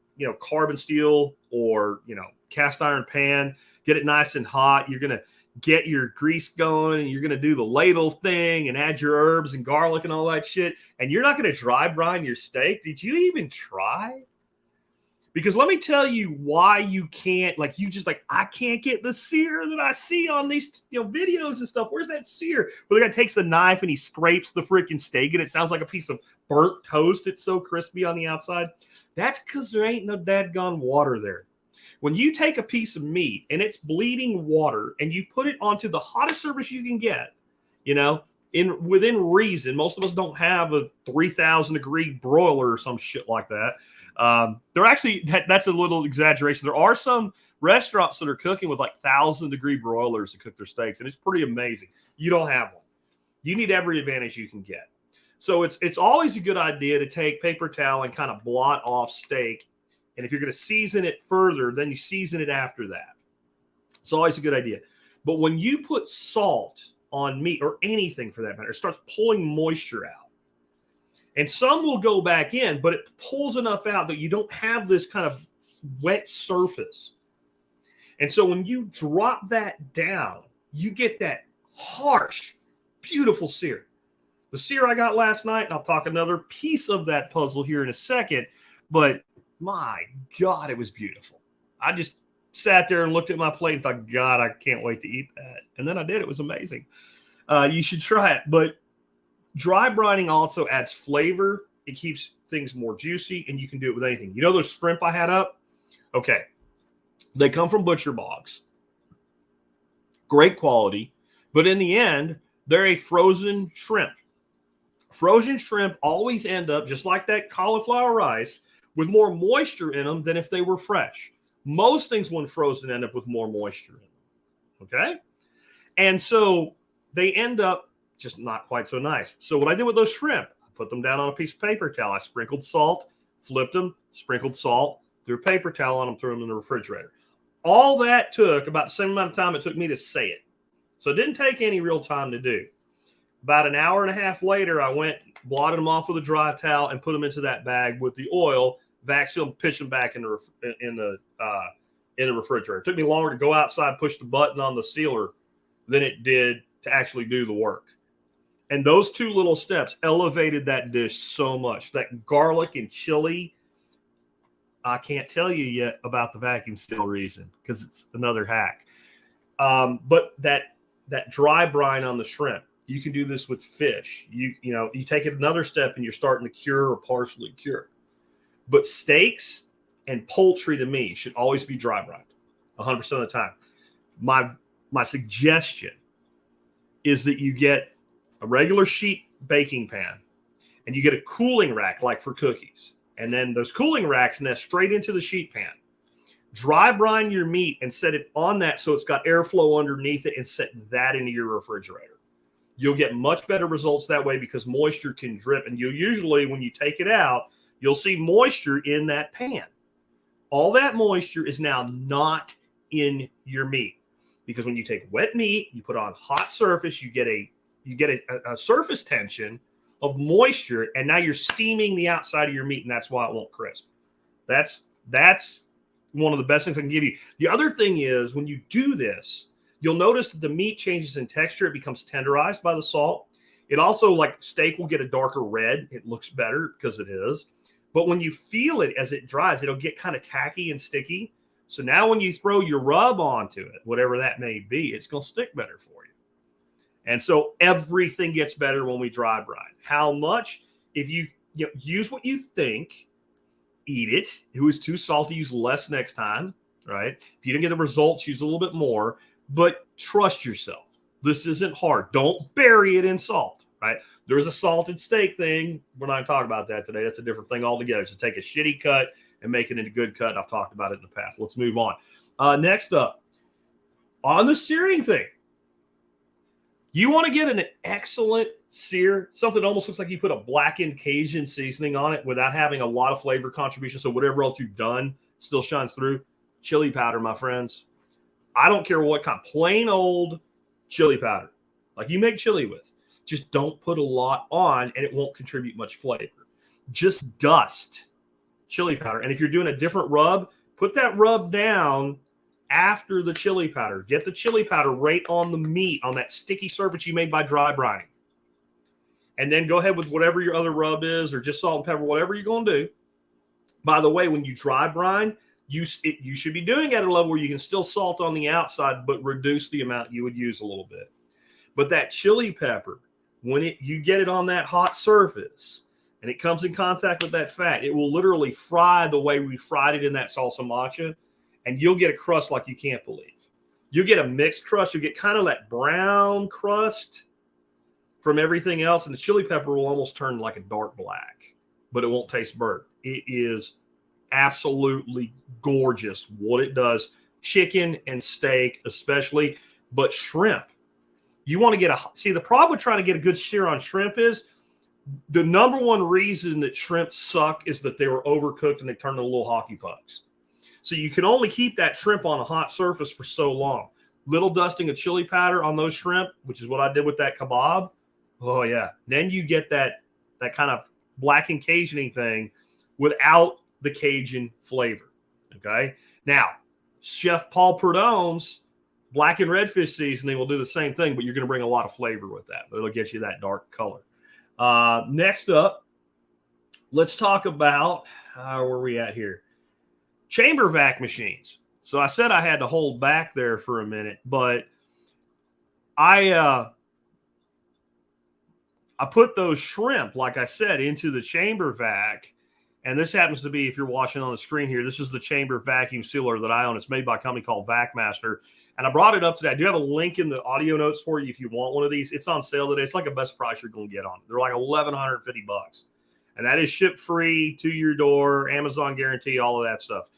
carbon steel or, cast iron pan, get it nice and hot. You're going to get your grease going and you're going to do the ladle thing and add your herbs and garlic and all that shit. And you're not going to dry brine your steak. Did you even try? Because let me tell you why you can't, I can't get the sear that I see on these videos and stuff. Where's that sear? Well, the guy takes the knife and he scrapes the freaking steak and it sounds like a piece of burnt toast. It's so crispy on the outside. That's because there ain't no dadgone water there. When you take a piece of meat and it's bleeding water and you put it onto the hottest surface you can get, within reason, most of us don't have a 3,000 degree broiler or some shit like that. They're actually, that's a little exaggeration. There are some restaurants that are cooking with 1,000 degree broilers to cook their steaks, and it's pretty amazing. You don't have one. You need every advantage you can get. So it's always a good idea to take paper towel and kind of blot off steak. And if you're going to season it further, then you season it after that. It's always a good idea. But when you put salt on meat or anything for that matter, it starts pulling moisture out. And some will go back in, but it pulls enough out that you don't have this kind of wet surface. And so when you drop that down, you get that harsh, beautiful sear. The sear I got last night, and I'll talk another piece of that puzzle here in a second, but my God, it was beautiful. I just sat there and looked at my plate and thought, God, I can't wait to eat that. And then I did. It was amazing. You should try it. But dry brining also adds flavor. It keeps things more juicy, and you can do it with anything. You know those shrimp I had up? Okay. They come from butcher bogs. Great quality. But in the end, they're a frozen shrimp. Frozen shrimp always end up, just like that cauliflower rice, with more moisture in them than if they were fresh. Most things when frozen end up with more moisture in them. Okay? And so they end up just not quite so nice. So what I did with those shrimp, I put them down on a piece of paper towel. I sprinkled salt, flipped them, sprinkled salt, threw a paper towel on them, threw them in the refrigerator. All that took about the same amount of time it took me to say it. So it didn't take any real time to do. About an hour and a half later, I went, blotted them off with a dry towel, and put them into that bag with the oil, vacuum, pitch them back in the refrigerator. It took me longer to go outside, push the button on the sealer than it did to actually do the work. And those two little steps elevated that dish so much. That garlic and chili, I can't tell you yet about the vacuum seal reason because it's another hack. But that dry brine on the shrimp, you can do this with fish. You take it another step and you're starting to cure or partially cure. But steaks and poultry to me should always be dry brined 100% of the time. My suggestion is that you get a regular sheet baking pan and you get a cooling rack like for cookies. And then those cooling racks nest straight into the sheet pan. Dry brine your meat and set it on that so it's got airflow underneath it and set that into your refrigerator. You'll get much better results that way because moisture can drip. And you'll usually, when you take it out, you'll see moisture in that pan. All that moisture is now not in your meat because when you take wet meat, you put on hot surface, you get a surface tension of moisture, and now you're steaming the outside of your meat, and that's why it won't crisp. That's one of the best things I can give you. The other thing is when you do this, you'll notice that the meat changes in texture. It becomes tenderized by the salt. It also, like steak, will get a darker red. It looks better because it is. But when you feel it as it dries, it'll get kind of tacky and sticky. So now when you throw your rub onto it, whatever that may be, it's going to stick better for you. And so everything gets better when we dry brine. How much? If you use what you think, eat it. If it was too salty, use less next time, right? If you didn't get the results, use a little bit more. But trust yourself. This isn't hard. Don't bury it in salt, right? There's a salted steak thing. We're not talking about that today. That's a different thing altogether. So take a shitty cut and make it into a good cut. I've talked about it in the past. Let's move on. Next up, on the searing thing. You want to get an excellent sear, something that almost looks like you put a blackened Cajun seasoning on it without having a lot of flavor contribution. So whatever else you've done still shines through. Chili powder, my friends. I don't care what kind, plain old chili powder, like you make chili with. Just don't put a lot on and it won't contribute much flavor. Just dust chili powder. And if you're doing a different rub, put that rub down after the chili powder. Get the chili powder right on the meat, on that sticky surface you made by dry brining. And then go ahead with whatever your other rub is, or just salt and pepper, whatever you're going to do. By the way, when you dry brine, you should be doing it at a level where you can still salt on the outside, but reduce the amount you would use a little bit. But that chili pepper, when you get it on that hot surface and it comes in contact with that fat, it will literally fry the way we fried it in that salsa matcha. And you'll get a crust like you can't believe. You'll get a mixed crust. You'll get kind of that brown crust from everything else. And the chili pepper will almost turn like a dark black, but it won't taste burnt. It is absolutely gorgeous what it does. Chicken and steak especially, but shrimp. You want to get see, the problem with trying to get a good sear on shrimp is the number one reason that shrimp suck is that they were overcooked and they turned into little hockey pucks. So you can only keep that shrimp on a hot surface for so long. Little dusting of chili powder on those shrimp, which is what I did with that kebab. Oh, yeah. Then you get that kind of black and Cajun-y thing without the Cajun flavor, okay? Now, Chef Paul Prudhomme's black and redfish seasoning will do the same thing, but you're going to bring a lot of flavor with that. But it'll get you that dark color. Next up, let's talk about, where are we at here? Chamber vac machines. So I said I had to hold back there for a minute, but I put those shrimp, like I said, into the chamber vac. And this happens to be, if you're watching on the screen here, this is the chamber vacuum sealer that I own. It's made by a company called VacMaster. And I brought it up today. I do have a link in the audio notes for you if you want one of these. It's on sale today. It's like a best price you're going to get on it. They're like $1,150. And that is ship free to your door, Amazon guarantee, all of that stuff.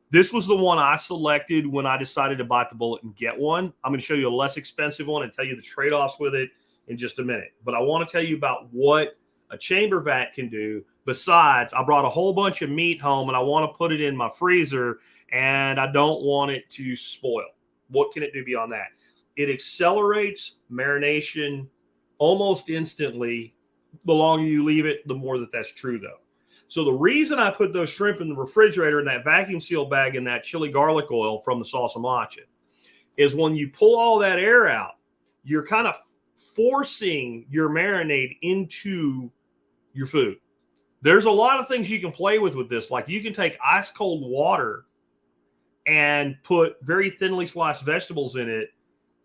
This was the one I selected when I decided to bite the bullet and get one. I'm going to show you a less expensive one and tell you the trade-offs with it in just a minute. But I want to tell you about what a chamber vac can do. Besides, I brought a whole bunch of meat home and I want to put it in my freezer and I don't want it to spoil. What can it do beyond that? It accelerates marination almost instantly. The longer you leave it, the more that's true, though. So the reason I put those shrimp in the refrigerator in that vacuum seal bag in that chili garlic oil from the salsa macha is when you pull all that air out, you're kind of forcing your marinade into your food. There's a lot of things you can play with this. Like you can take ice cold water and put very thinly sliced vegetables in it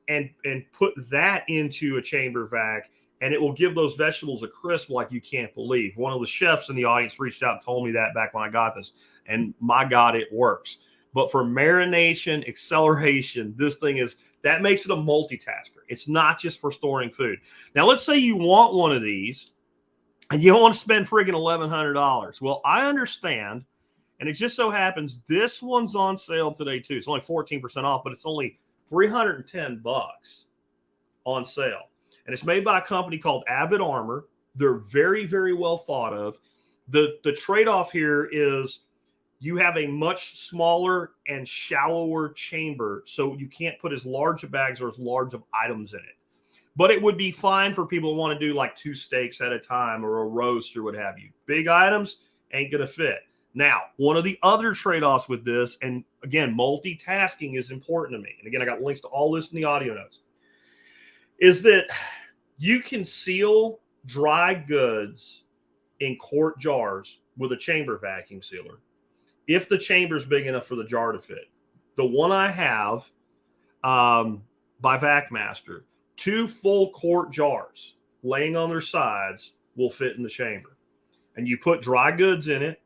and put that into a chamber vac, and it will give those vegetables a crisp like you can't believe. One of the chefs in the audience reached out and told me that back when I got this, and my God, it works. But for marination, acceleration, this thing that makes it a multitasker. It's not just for storing food. Now, let's say you want one of these and you don't want to spend friggin' $1,100. Well, I understand. And it just so happens this one's on sale today too. It's only 14% off, but it's only $310 on sale. And it's made by a company called Avid Armor. They're very, very well thought of. The trade-off here is you have a much smaller and shallower chamber, so you can't put as large of bags or as large of items in it. But it would be fine for people who want to do like 2 steaks at a time or a roast or what have you. Big items ain't going to fit. Now, one of the other trade-offs with this, and again, multitasking is important to me. And again, I got links to all this in the audio notes, is that you can seal dry goods in quart jars with a chamber vacuum sealer if the chamber is big enough for the jar to fit. The one I have by VacMaster, 2 full quart jars laying on their sides will fit in the chamber. And you put dry goods in it.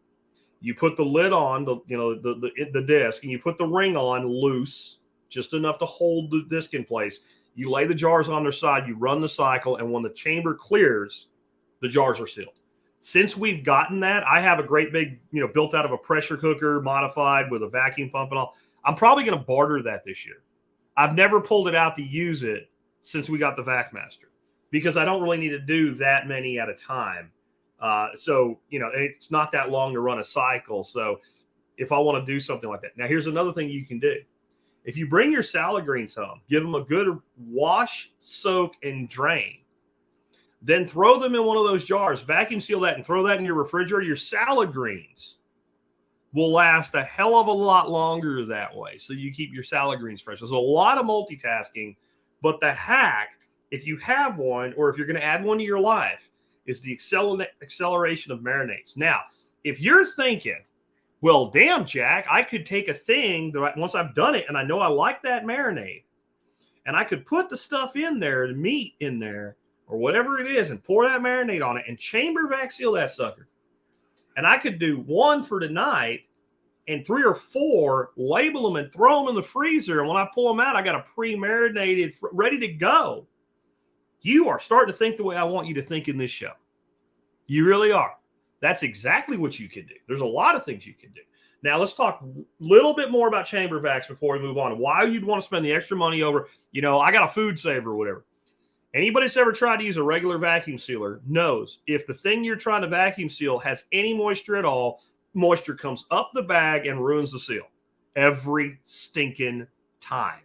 You put the lid on, the disc, and you put the ring on loose, just enough to hold the disc in place. You lay the jars on their side, you run the cycle, and when the chamber clears, the jars are sealed. Since we've gotten that, I have a great big, built out of a pressure cooker, modified with a vacuum pump and all. I'm probably going to barter that this year. I've never pulled it out to use it since we got the VacMaster because I don't really need to do that many at a time. So it's not that long to run a cycle. So if I want to do something like that. Now, here's another thing you can do. If you bring your salad greens home, give them a good wash, soak, and drain. Then throw them in one of those jars, vacuum seal that, and throw that in your refrigerator. Your salad greens will last a hell of a lot longer that way. So you keep your salad greens fresh. There's a lot of multitasking, but the hack, if you have one or if you're going to add one to your life, is the acceleration of marinades. Now, if you're thinking, well, damn, Jack, I could take a thing that once I've done it and I know I like that marinade, and I could put the stuff in there, the meat in there, or whatever it is, and pour that marinade on it and chamber vac seal that sucker. And I could do 1 for tonight and 3 or 4, label them and throw them in the freezer. And when I pull them out, I got a pre-marinated, ready to go. You are starting to think the way I want you to think in this show. You really are. That's exactly what you can do. There's a lot of things you can do. Now, let's talk a little bit more about chamber vacs before we move on. Why you'd want to spend the extra money over, I got a food saver or whatever. Anybody that's ever tried to use a regular vacuum sealer knows if the thing you're trying to vacuum seal has any moisture at all, moisture comes up the bag and ruins the seal every stinking time.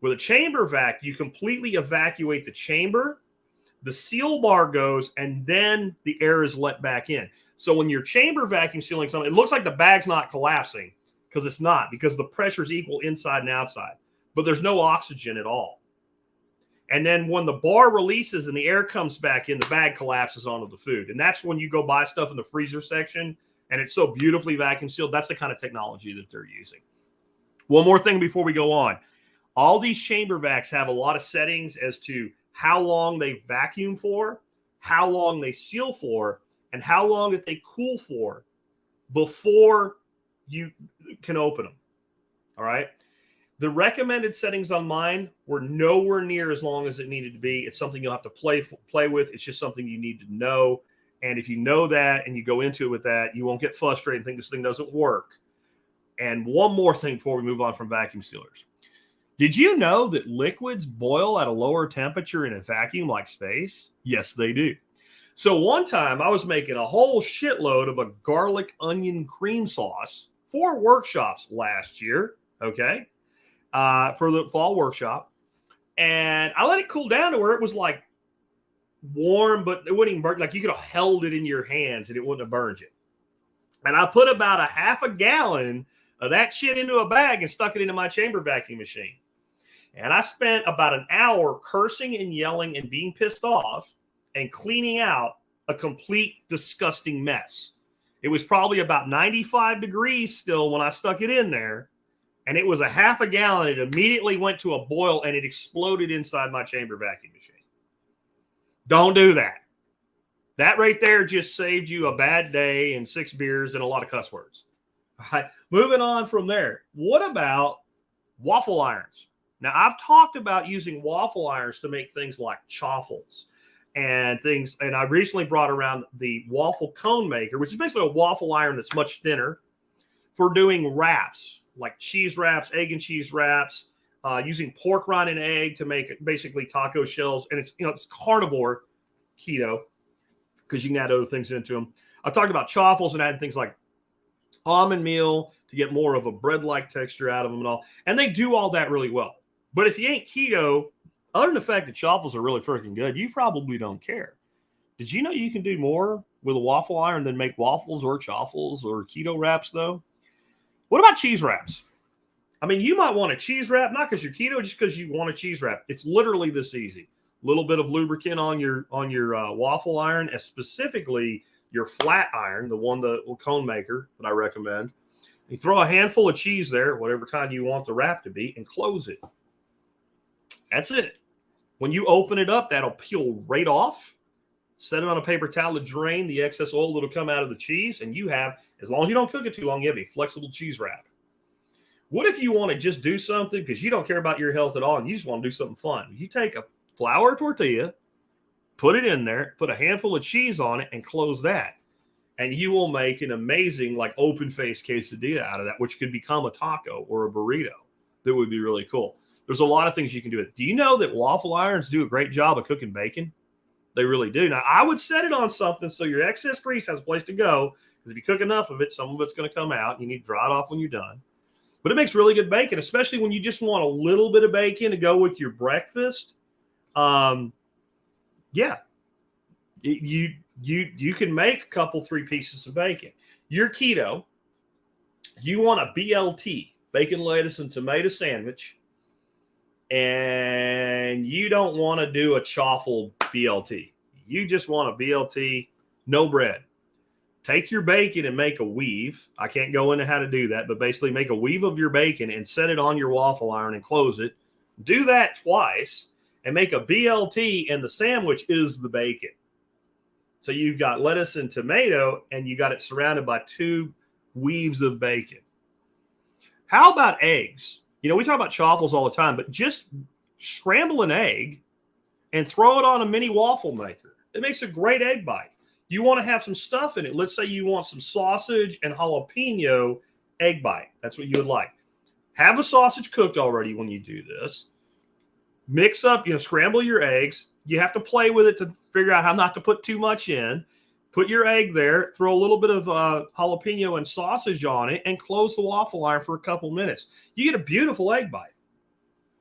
With a chamber vac, you completely evacuate the chamber, the seal bar goes, and then the air is let back in. So when you're chamber vacuum sealing something, it looks like the bag's not collapsing because it's not, because the pressure is equal inside and outside, but there's no oxygen at all. And then when the bar releases and the air comes back in, the bag collapses onto the food. And that's when you go buy stuff in the freezer section and it's so beautifully vacuum sealed. That's the kind of technology that they're using. One more thing before we go on. All these chamber vacs have a lot of settings as to how long they vacuum for, how long they seal for, and how long that they cool for before you can open them. All right. The recommended settings on mine were nowhere near as long as it needed to be. It's something you'll have to play with. It's just something you need to know. And if you know that and you go into it with that, you won't get frustrated and think this thing doesn't work. And one more thing before we move on from vacuum sealers. Did you know that liquids boil at a lower temperature in a vacuum-like space? Yes, they do. So one time I was making a whole shitload of a garlic onion cream sauce for workshops last year, okay? For the fall workshop. And I let it cool down to where it was like warm, but it wouldn't even burn. Like you could have held it in your hands and it wouldn't have burned you. And I put about a half a gallon of that shit into a bag and stuck it into my chamber vacuum machine. And I spent about an hour cursing and yelling and being pissed off and cleaning out a complete disgusting mess. It was probably about 95 degrees still when I stuck it in there. And it was a half a gallon. It immediately went to a boil and it exploded inside my chamber vacuum machine. Don't do that. That right there just saved you a bad day and 6 beers and a lot of cuss words. All right. Moving on from there. What about waffle irons? Now, I've talked about using waffle irons to make things like chaffles and things. And I recently brought around the waffle cone maker, which is basically a waffle iron that's much thinner for doing wraps, like cheese wraps, egg and cheese wraps, using pork rind and egg to make basically taco shells. And it's, it's carnivore keto because you can add other things into them. I talked about chaffles and adding things like almond meal to get more of a bread-like texture out of them and all. And they do all that really well. But if you ain't keto, other than the fact that chaffles are really freaking good, you probably don't care. Did you know you can do more with a waffle iron than make waffles or chaffles or keto wraps, though? What about cheese wraps? I mean, you might want a cheese wrap, not because you're keto, just because you want a cheese wrap. It's literally this easy. A little bit of lubricant on your waffle iron, and specifically your flat iron, the cone maker that I recommend. You throw a handful of cheese there, whatever kind you want the wrap to be, and close it. That's it. When you open it up, that'll peel right off. Set it on a paper towel to drain the excess oil that'll come out of the cheese, and you have, as long as you don't cook it too long, you have a flexible cheese wrap. What if you want to just do something because you don't care about your health at all and you just want to do something fun? You take a flour tortilla, put it in there, put a handful of cheese on it, and close that. And you will make an amazing, like, open-faced quesadilla out of that, which could become a taco or a burrito. That would be really cool. There's a lot of things you can do with it. Do you know that waffle irons do a great job of cooking bacon? They really do. Now, I would set it on something so your excess grease has a place to go. Because if you cook enough of it, some of it's going to come out. You need to dry it off when you're done. But it makes really good bacon, especially when you just want a little bit of bacon to go with your breakfast. Yeah. You can make a couple, 3 pieces of bacon. You're keto. You want a BLT, bacon, lettuce, and tomato sandwich. And you don't want to do a chaffle BLT. You just want a BLT, no bread. Take your bacon and make a weave. I can't go into how to do that, but basically make a weave of your bacon and set it on your waffle iron and close it. Do that twice and make a BLT, and the sandwich is the bacon. So you've got lettuce and tomato, and you got it surrounded by 2 weaves of bacon. How about eggs? We talk about chaffles all the time, but just scramble an egg and throw it on a mini waffle maker. It makes a great egg bite. You want to have some stuff in it. Let's say you want some sausage and jalapeno egg bite. That's what you would like. Have a sausage cooked already when you do this. Mix up, scramble your eggs. You have to play with it to figure out how not to put too much in. Put your egg there, throw a little bit of jalapeno and sausage on it, and close the waffle iron for a couple minutes. You get a beautiful egg bite.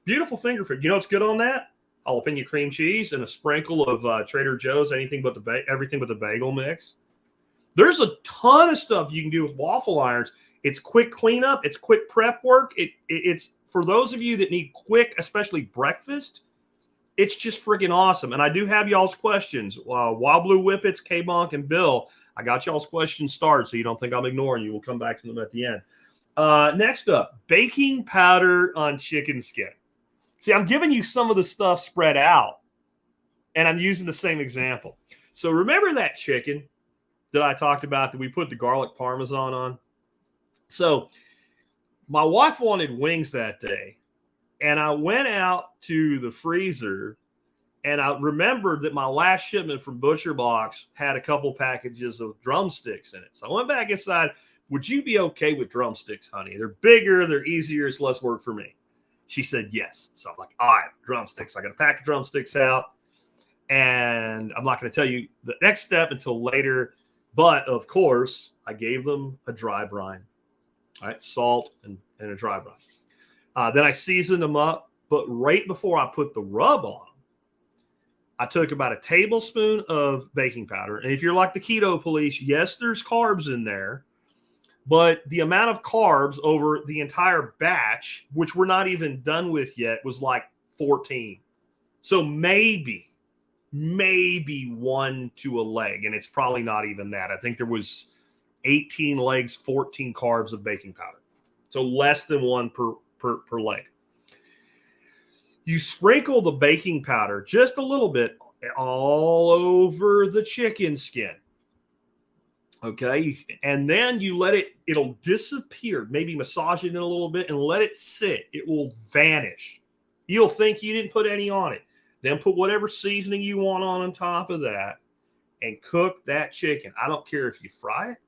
Beautiful finger food. You know what's good on that? Jalapeno cream cheese and a sprinkle of Trader Joe's, everything but the bagel mix. There's a ton of stuff you can do with waffle irons. It's quick cleanup. It's quick prep work. It's for those of you that need quick, especially breakfast. It's just freaking awesome. And I do have y'all's questions. Wild Blue Whippets, K-Bonk, and Bill, I got y'all's questions started, so you don't think I'm ignoring you. We'll come back to them at the end. Next up, baking powder on chicken skin. See, I'm giving you some of the stuff spread out, and I'm using the same example. So remember that chicken that I talked about that we put the garlic parmesan on? So my wife wanted wings that day. And I went out to the freezer, and I remembered that my last shipment from Butcher Box had a couple packages of drumsticks in it. So I went back inside. Would you be okay with drumsticks, honey? They're bigger, they're easier, it's less work for me. She said yes. So I'm like, all right, drumsticks. I got a pack of drumsticks out, and I'm not going to tell you the next step until later. But, of course, I gave them a dry brine, all right, salt and a dry brine. Then I seasoned them up, but right before I put the rub on them, I took about a tablespoon of baking powder. And if you're like the keto police, yes, there's carbs in there. But the amount of carbs over the entire batch, which we're not even done with yet, was like 14. So maybe 1 to a leg. And it's probably not even that. I think there was 18 legs, 14 carbs of baking powder. So less than 1 per leg. You sprinkle the baking powder just a little bit all over the chicken skin. Okay. And then you let it'll disappear, maybe massage it in a little bit and let it sit. It will vanish. You'll think you didn't put any on it. Then put whatever seasoning you want on top of that and cook that chicken. I don't care if you fry it.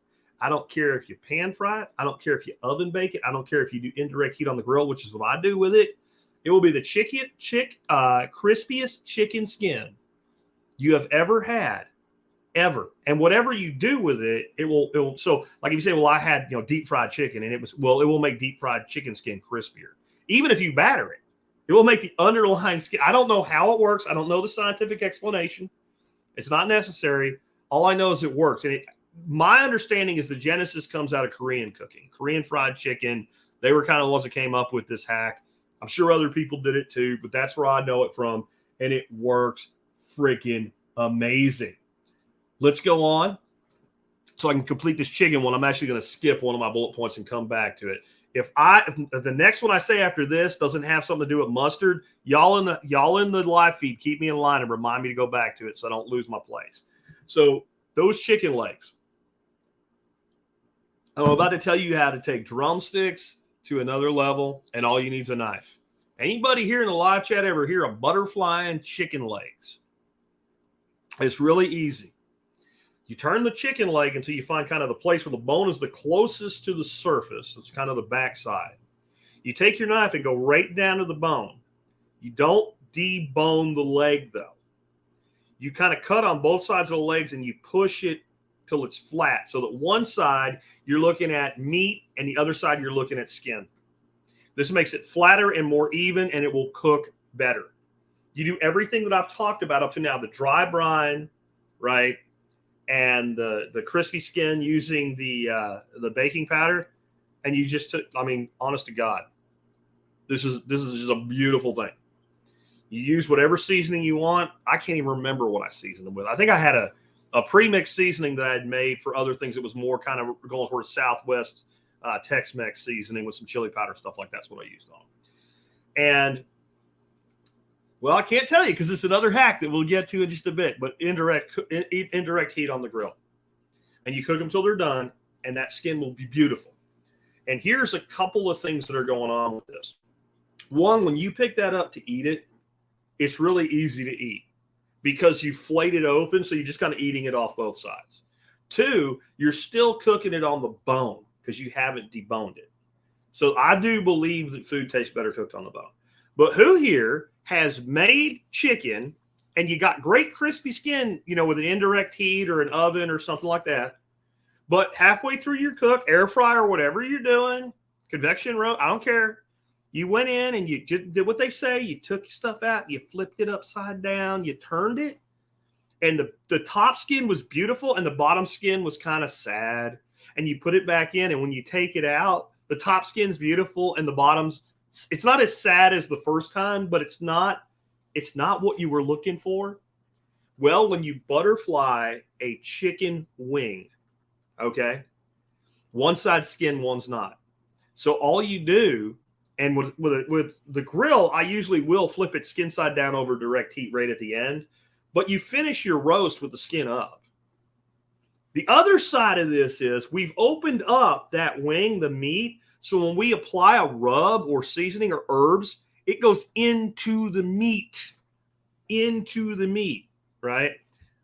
I don't care if you pan fry it. I don't care if you oven bake it. I don't care if you do indirect heat on the grill, which is what I do with it. It will be the crispiest chicken skin you have ever had. Ever. And whatever you do with it, it will. So like if you say, well, I had, deep fried chicken and it will make deep fried chicken skin crispier. Even if you batter it, it will make the underlying skin. I don't know how it works. I don't know the scientific explanation. It's not necessary. All I know is it works. And my understanding is the genesis comes out of Korean cooking, Korean fried chicken. They were kind of the ones that came up with this hack. I'm sure other people did it too, but that's where I know it from. And it works freaking amazing. Let's go on so I can complete this chicken one. I'm actually going to skip one of my bullet points and come back to it. If the next one I say after this doesn't have something to do with mustard, y'all in the live feed, keep me in line and remind me to go back to it so I don't lose my place. So those chicken legs. I'm about to tell you how to take drumsticks to another level, and all you need is a knife. Anybody here in the live chat ever hear of butterflying chicken legs? It's really easy. You turn the chicken leg until you find kind of the place where the bone is the closest to the surface. It's kind of the backside. You take your knife and go right down to the bone. You don't debone the leg, though. You kind of cut on both sides of the legs and you push it till it's flat so that one side you're looking at meat and the other side you're looking at skin. This makes it flatter and more even, and it will cook better. You do everything that I've talked about up to now, the dry brine, right? And the crispy skin using the baking powder, and you just took, honest to God, this is just a beautiful thing. You use whatever seasoning you want. I can't even remember what I seasoned them with. I think I had a pre-mix seasoning that I had made for other things. It was more kind of going towards Southwest Tex-Mex seasoning with some chili powder and stuff like that's what I used on. And well, I can't tell you because it's another hack that we'll get to in just a bit, but indirect heat on the grill. And you cook them till they're done, and that skin will be beautiful. And here's a couple of things that are going on with this. One, when you pick that up to eat it, it's really easy to eat because you flayed it open, so you're just kind of eating it off both sides. Two, you're still cooking it on the bone because you haven't deboned it. So I do believe that food tastes better cooked on the bone. But who here has made chicken and you got great crispy skin, with an indirect heat or an oven or something like that, but halfway through your cook, air fryer, whatever you're doing, convection roast, I don't care. You went in and you just did what they say. You took stuff out, you flipped it upside down, you turned it, and the top skin was beautiful and the bottom skin was kind of sad. And you put it back in, and when you take it out, the top skin's beautiful and the bottom's, it's not as sad as the first time, but it's not what you were looking for. Well, when you butterfly a chicken wing, okay, one side's skin, one's not. So all you do, and with the grill, I usually will flip it skin side down over direct heat right at the end, but you finish your roast with the skin up. The other side of this is we've opened up that wing, the meat, so when we apply a rub or seasoning or herbs, it goes into the meat, right?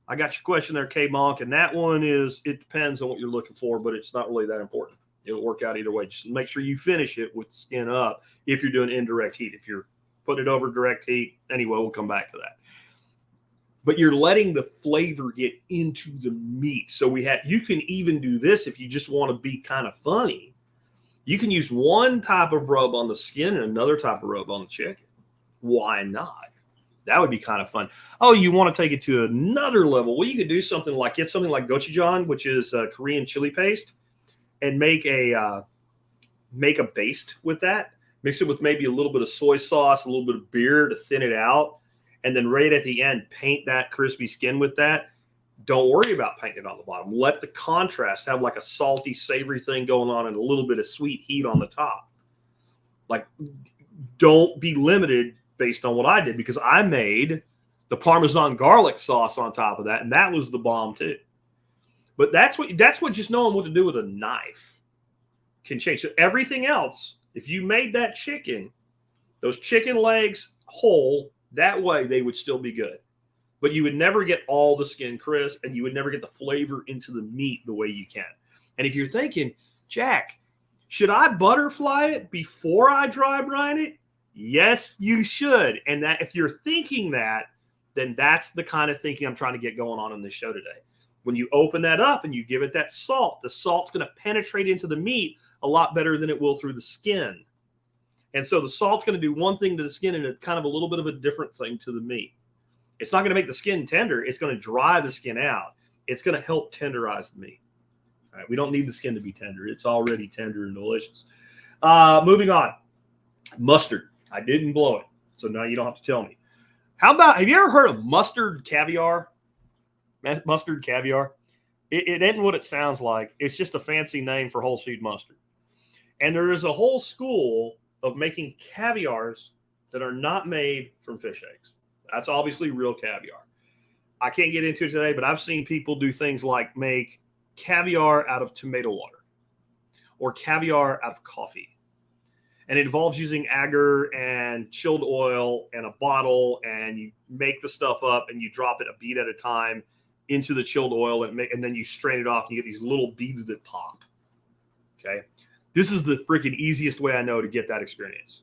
I got your question there, K-Monk, and that one is, it depends on what you're looking for, but it's not really that important. It'll work out either way. Just make sure you finish it with skin up if you're doing indirect heat. If you're putting it over direct heat, anyway, we'll come back to that. But you're letting the flavor get into the meat. So you can even do this if you just want to be kind of funny. You can use one type of rub on the skin and another type of rub on the chicken. Why not? That would be kind of fun. Oh, you want to take it to another level? Well, you could do something like get something like gochujang, which is Korean chili paste, and make a baste with that. Mix it with maybe a little bit of soy sauce, a little bit of beer to thin it out, and then right at the end, paint that crispy skin with that. Don't worry about painting it on the bottom. Let the contrast have like a salty, savory thing going on and a little bit of sweet heat on the top. Like, don't be limited based on what I did, because I made the Parmesan garlic sauce on top of that, and that was the bomb too. But that's what just knowing what to do with a knife can change. So everything else, if you made that chicken, those chicken legs whole, that way they would still be good. But you would never get all the skin crisp, and you would never get the flavor into the meat the way you can. And if you're thinking, Jack, should I butterfly it before I dry brine it? Yes, you should. And that, if you're thinking that, then that's the kind of thinking I'm trying to get going on in this show today. When you open that up and you give it that salt, the salt's going to penetrate into the meat a lot better than it will through the skin. And so the salt's going to do one thing to the skin and a kind of a little bit of a different thing to the meat. It's not going to make the skin tender. It's going to dry the skin out. It's going to help tenderize the meat. All right, we don't need the skin to be tender. It's already tender and delicious. Moving on. Mustard. I didn't blow it, so now you don't have to tell me. How about, have you ever heard of mustard caviar? Mustard caviar? It isn't what it sounds like. It's just a fancy name for whole seed mustard. And there is a whole school of making caviars that are not made from fish eggs. That's obviously real caviar. I can't get into it today, but I've seen people do things like make caviar out of tomato water or caviar out of coffee. And it involves using agar and chilled oil and a bottle, and you make the stuff up and you drop it a bead at a time into the chilled oil, and then you strain it off and you get these little beads that pop. Okay. This is the freaking easiest way I know to get that experience.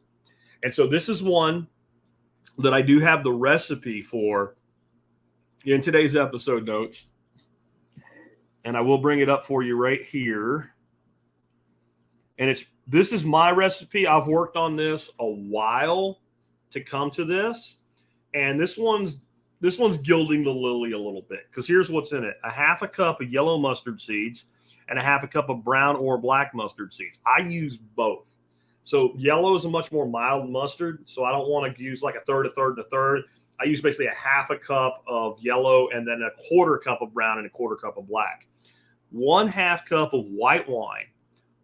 And so this is one that I do have the recipe for in today's episode notes. And I will bring it up for you right here. And this is my recipe. I've worked on this a while to come to this. And this one's gilding the lily a little bit, because here's what's in it. 1/2 cup of yellow mustard seeds and 1/2 cup of brown or black mustard seeds. I use both. So yellow is a much more mild mustard, so I don't want to use like a third, a third, and a third. I use basically 1/2 cup of yellow and then 1/4 cup of brown and 1/4 cup of black. 1/2 cup of white wine,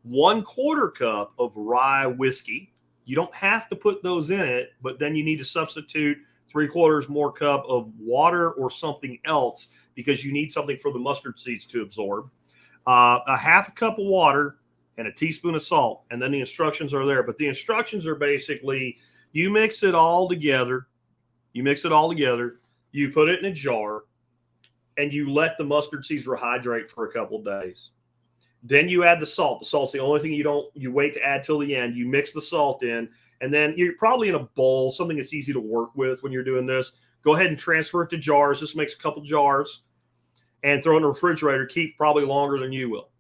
1/4 cup of rye whiskey. You don't have to put those in it, but then you need to substitute 3/4 more cup of water or something else, because you need something for the mustard seeds to absorb. 1/2 cup of water and a teaspoon of salt. And then the instructions are there. But the instructions are basically, you mix it all together. You put it in a jar, and you let the mustard seeds rehydrate for a couple of days. Then you add the salt. The salt's the only thing you wait to add till the end. You mix the salt in, and then you're probably in a bowl, something that's easy to work with when you're doing this. Go ahead and transfer it to jars. Just makes a couple jars and throw it in the refrigerator. Keep probably longer than you will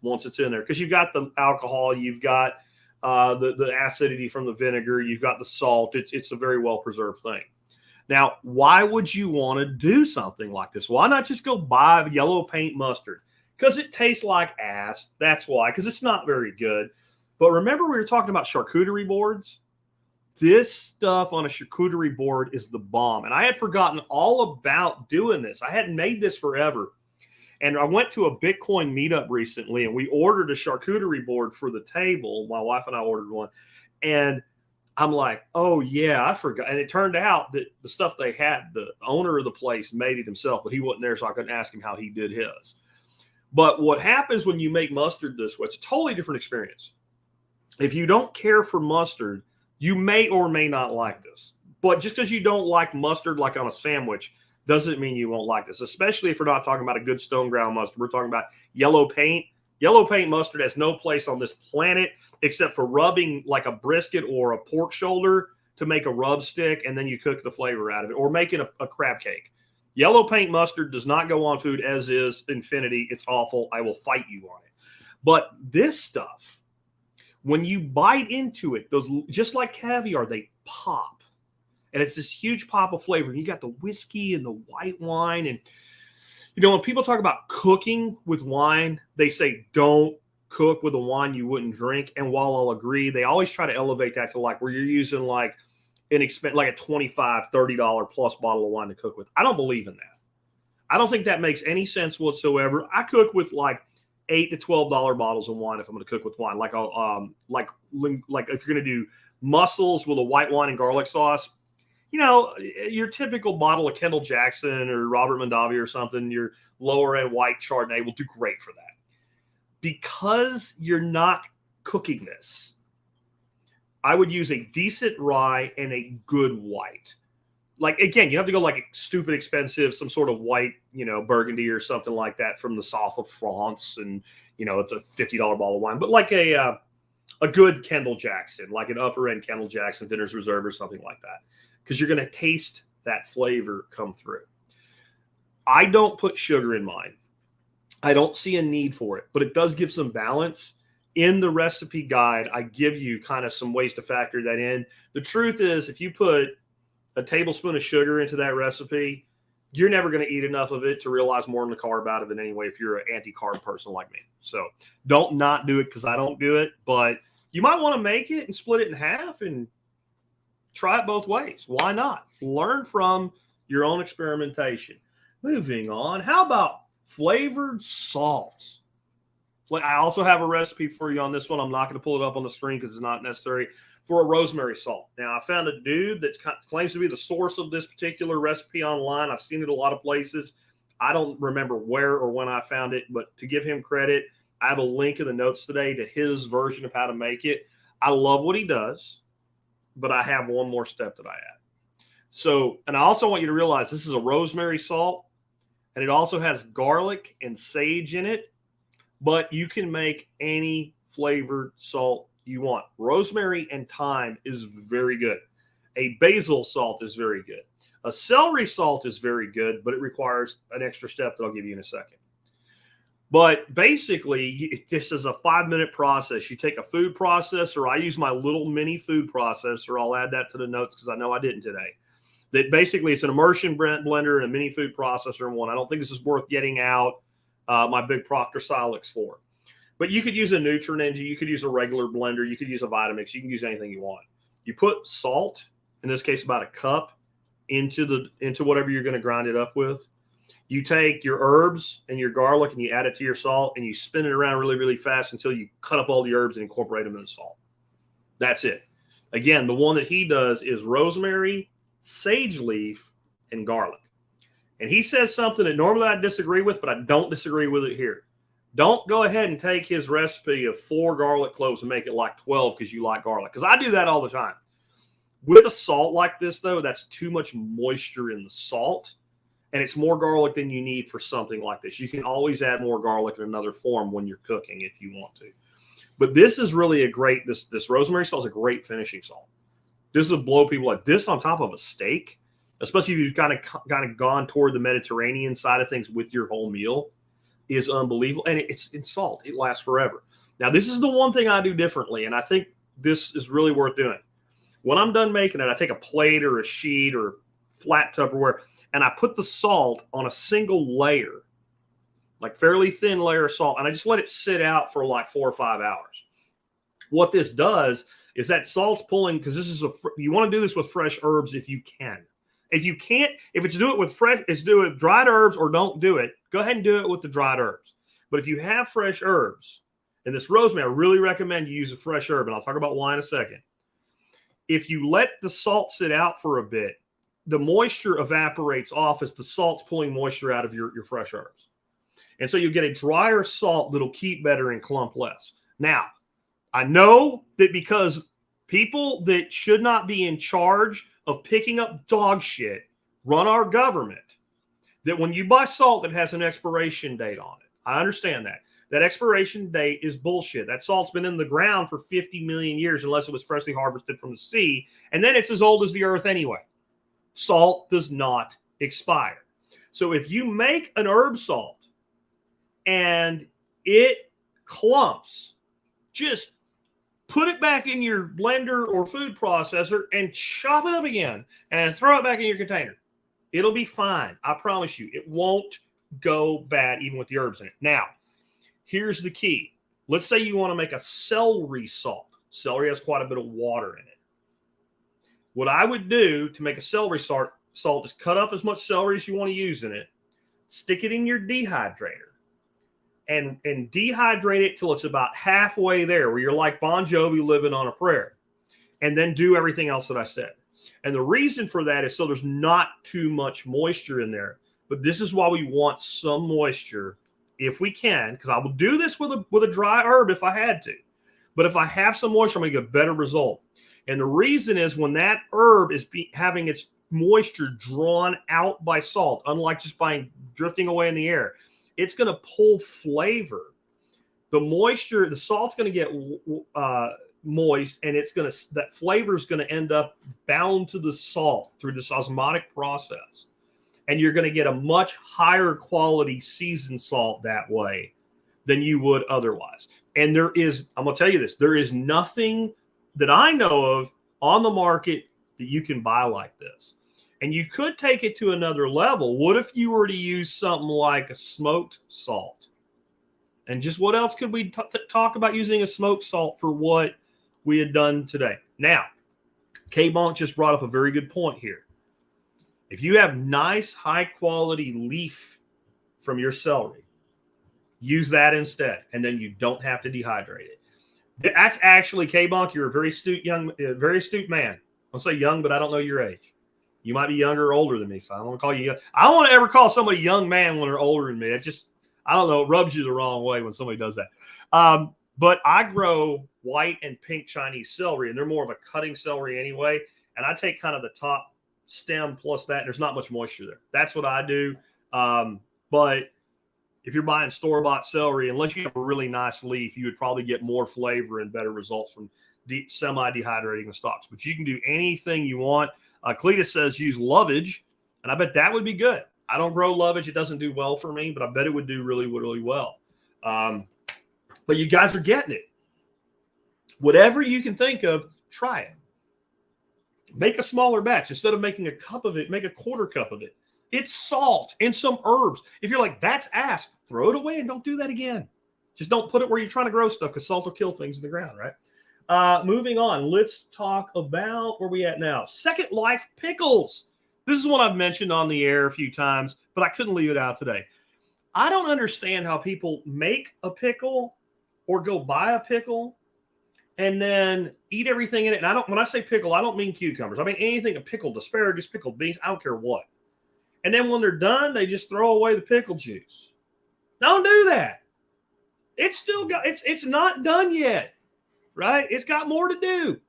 once it's in there, because you've got the alcohol, you've got the acidity from the vinegar, you've got the salt. It's a very well preserved thing. Now, why would you want to do something like this? Why not just go buy yellow paint mustard? Because it tastes like ass. That's why, because it's not very good. But remember, we were talking about charcuterie boards? This stuff on a charcuterie board is the bomb. And I had forgotten all about doing this. I hadn't made this forever. And I went to a Bitcoin meetup recently, and we ordered a charcuterie board for the table. My wife and I ordered one. And I'm like, oh, yeah, I forgot. And it turned out that the stuff they had, the owner of the place made it himself, but he wasn't there, so I couldn't ask him how he did his. But what happens when you make mustard this way, it's a totally different experience. If you don't care for mustard, you may or may not like this. But just because you don't like mustard like on a sandwich doesn't mean you won't like this, especially if we're not talking about a good stone ground mustard. We're talking about yellow paint. Yellow paint mustard has no place on this planet except for rubbing like a brisket or a pork shoulder to make a rub stick, and then you cook the flavor out of it, or making a crab cake. Yellow paint mustard does not go on food, as is infinity. It's awful. I will fight you on it. But this stuff, when you bite into it, those, just like caviar, they pop. And it's this huge pop of flavor. And you got the whiskey and the white wine. And, you know, when people talk about cooking with wine, they say don't cook with a wine you wouldn't drink. And while I'll agree, they always try to elevate that to like where you're using like like a $25, $30 plus bottle of wine to cook with. I don't believe in that. I don't think that makes any sense whatsoever. I cook with like $8 to $12 bottles of wine if I'm going to cook with wine. Like if you're going to do mussels with a white wine and garlic sauce, you know, your typical bottle of Kendall Jackson or Robert Mondavi or something, your lower end white Chardonnay will do great for that. Because you're not cooking this, I would use a decent rye and a good white. Like, again, you have to go like stupid expensive, some sort of white, you know, Burgundy or something like that from the south of France. And, you know, it's a $50 bottle of wine, but like a good Kendall Jackson, like an upper end Kendall Jackson Vintner's Reserve or something like that. Because you're going to taste that flavor come through. I don't put sugar in mine. I don't see a need for it, but it does give some balance. In the recipe guide, I give you kind of some ways to factor that in. The truth is, if you put a tablespoon of sugar into that recipe, you're never going to eat enough of it to realize more in the carb out of it anyway if you're an anti-carb person like me. So don't not do it because I don't do it, but you might want to make it and split it in half and try it both ways. Why not? Learn from your own experimentation. Moving on, how about flavored salts? I also have a recipe for you on this one. I'm not going to pull it up on the screen because it's not necessary. For a rosemary salt. Now, I found a dude that claims to be the source of this particular recipe online. I've seen it a lot of places. I don't remember where or when I found it, but to give him credit, I have a link in the notes today to his version of how to make it. I love what he does, but I have one more step that I add. So, and I also want you to realize this is a rosemary salt, and it also has garlic and sage in it, but you can make any flavored salt you want. Rosemary and thyme is very good. A basil salt is very good. A celery salt is very good, but it requires an extra step that I'll give you in a second. But basically, this is a 5-minute process. You take a food processor. I use my little mini food processor. I'll add that to the notes because I know I didn't today. That basically it's an immersion blender and a mini food processor in one. I don't think this is worth getting out my big Proctor Silex for. But you could use a Nutrient, you could use a regular blender, you could use a Vitamix, you can use anything you want. You put salt, in this case about a cup, into whatever you're going to grind it up with. You take your herbs and your garlic and you add it to your salt and you spin it around really, really fast until you cut up all the herbs and incorporate them in the salt. That's it. Again, the one that he does is rosemary, sage leaf, and garlic. And he says something that normally I disagree with, but I don't disagree with it here. Don't go ahead and take his recipe of 4 garlic cloves and make it like 12 because you like garlic. Because I do that all the time. With a salt like this, though, that's too much moisture in the salt. And it's more garlic than you need for something like this. You can always add more garlic in another form when you're cooking if you want to. But this is really a great, this rosemary salt is a great finishing salt. This will blow people like this on top of a steak, especially if you've kind of gone toward the Mediterranean side of things with your whole meal. Is unbelievable, and it's in salt. It lasts forever. Now, this is the one thing I do differently, and I think this is really worth doing. When I'm done making it, I take a plate or a sheet or flat Tupperware, and I put the salt on a single layer, like fairly thin layer of salt, and I just let it sit out for like 4 or 5 hours. What this does is that salt's pulling, because you want to do this with fresh herbs if you can. If you can't, if it's do it with fresh, it's do it with dried herbs or don't do it. Go ahead and do it with the dried herbs. But if you have fresh herbs, and this rosemary, I really recommend you use a fresh herb, and I'll talk about why in a second. If you let the salt sit out for a bit, the moisture evaporates off as the salt's pulling moisture out of your fresh herbs. And so you get a drier salt that'll keep better and clump less. Now, I know that because people that should not be in charge of picking up dog shit run our government, that when you buy salt that has an expiration date on it, I understand that. That expiration date is bullshit. That salt's been in the ground for 50 million years unless it was freshly harvested from the sea, and then it's as old as the earth anyway. Salt does not expire. So if you make an herb salt and it clumps, just put it back in your blender or food processor and chop it up again and throw it back in your container. It'll be fine. I promise you. It won't go bad even with the herbs in it. Now, here's the key. Let's say you want to make a celery salt. Celery has quite a bit of water in it. What I would do to make a celery salt is cut up as much celery as you want to use in it, stick it in your dehydrator, and dehydrate it till it's about halfway there, where you're like Bon Jovi living on a prayer, and then do everything else that I said. And the reason for that is so there's not too much moisture in there. But this is why we want some moisture if we can, because I will do this with a dry herb if I had to. But if I have some moisture, I'm going to get a better result. And the reason is when that herb is having its moisture drawn out by salt, unlike just by drifting away in the air, it's going to pull flavor. The moisture, the salt's going to get moist, and that flavor is going to end up bound to the salt through this osmotic process. And you're going to get a much higher quality seasoned salt that way than you would otherwise. And I'm going to tell you this, there is nothing that I know of on the market that you can buy like this. And you could take it to another level. What if you were to use something like a smoked salt? And just what else could we talk about using a smoked salt for what we had done today? Now, K-Bonk just brought up a very good point here. If you have nice, high-quality leaf from your celery, use that instead, and then you don't have to dehydrate it. That's actually, K-Bonk, you're a very astute man. I'll say young, but I don't know your age. You might be younger or older than me, so I don't want to call you young. I don't want to ever call somebody young man when they're older than me. It just, I don't know, it rubs you the wrong way when somebody does that. But I grow white and pink Chinese celery, and they're more of a cutting celery anyway, and I take kind of the top stem plus that, and there's not much moisture there. That's what I do. But if you're buying store-bought celery, unless you have a really nice leaf, you would probably get more flavor and better results from semi-dehydrating the stalks. But you can do anything you want. Cletus says use lovage, and I bet that would be good. I don't grow lovage. It doesn't do well for me, but I bet it would do really, really well. But you guys are getting it. Whatever you can think of, try it. Make a smaller batch. Instead of making a cup of it, make a quarter cup of it. It's salt and some herbs. If you're like, that's ass, throw it away and don't do that again. Just don't put it where you're trying to grow stuff, because salt will kill things in the ground, right? Moving on, let's talk about where we at now. Second Life pickles. This is one I've mentioned on the air a few times, but I couldn't leave it out today. I don't understand how people make a pickle or go buy a pickle and then eat everything in it. And when I say pickle, I don't mean cucumbers. I mean anything, a pickled asparagus, pickled beans, I don't care what. And then when they're done, they just throw away the pickle juice. Don't do that. It's still got, it's not done yet, right? It's got more to do.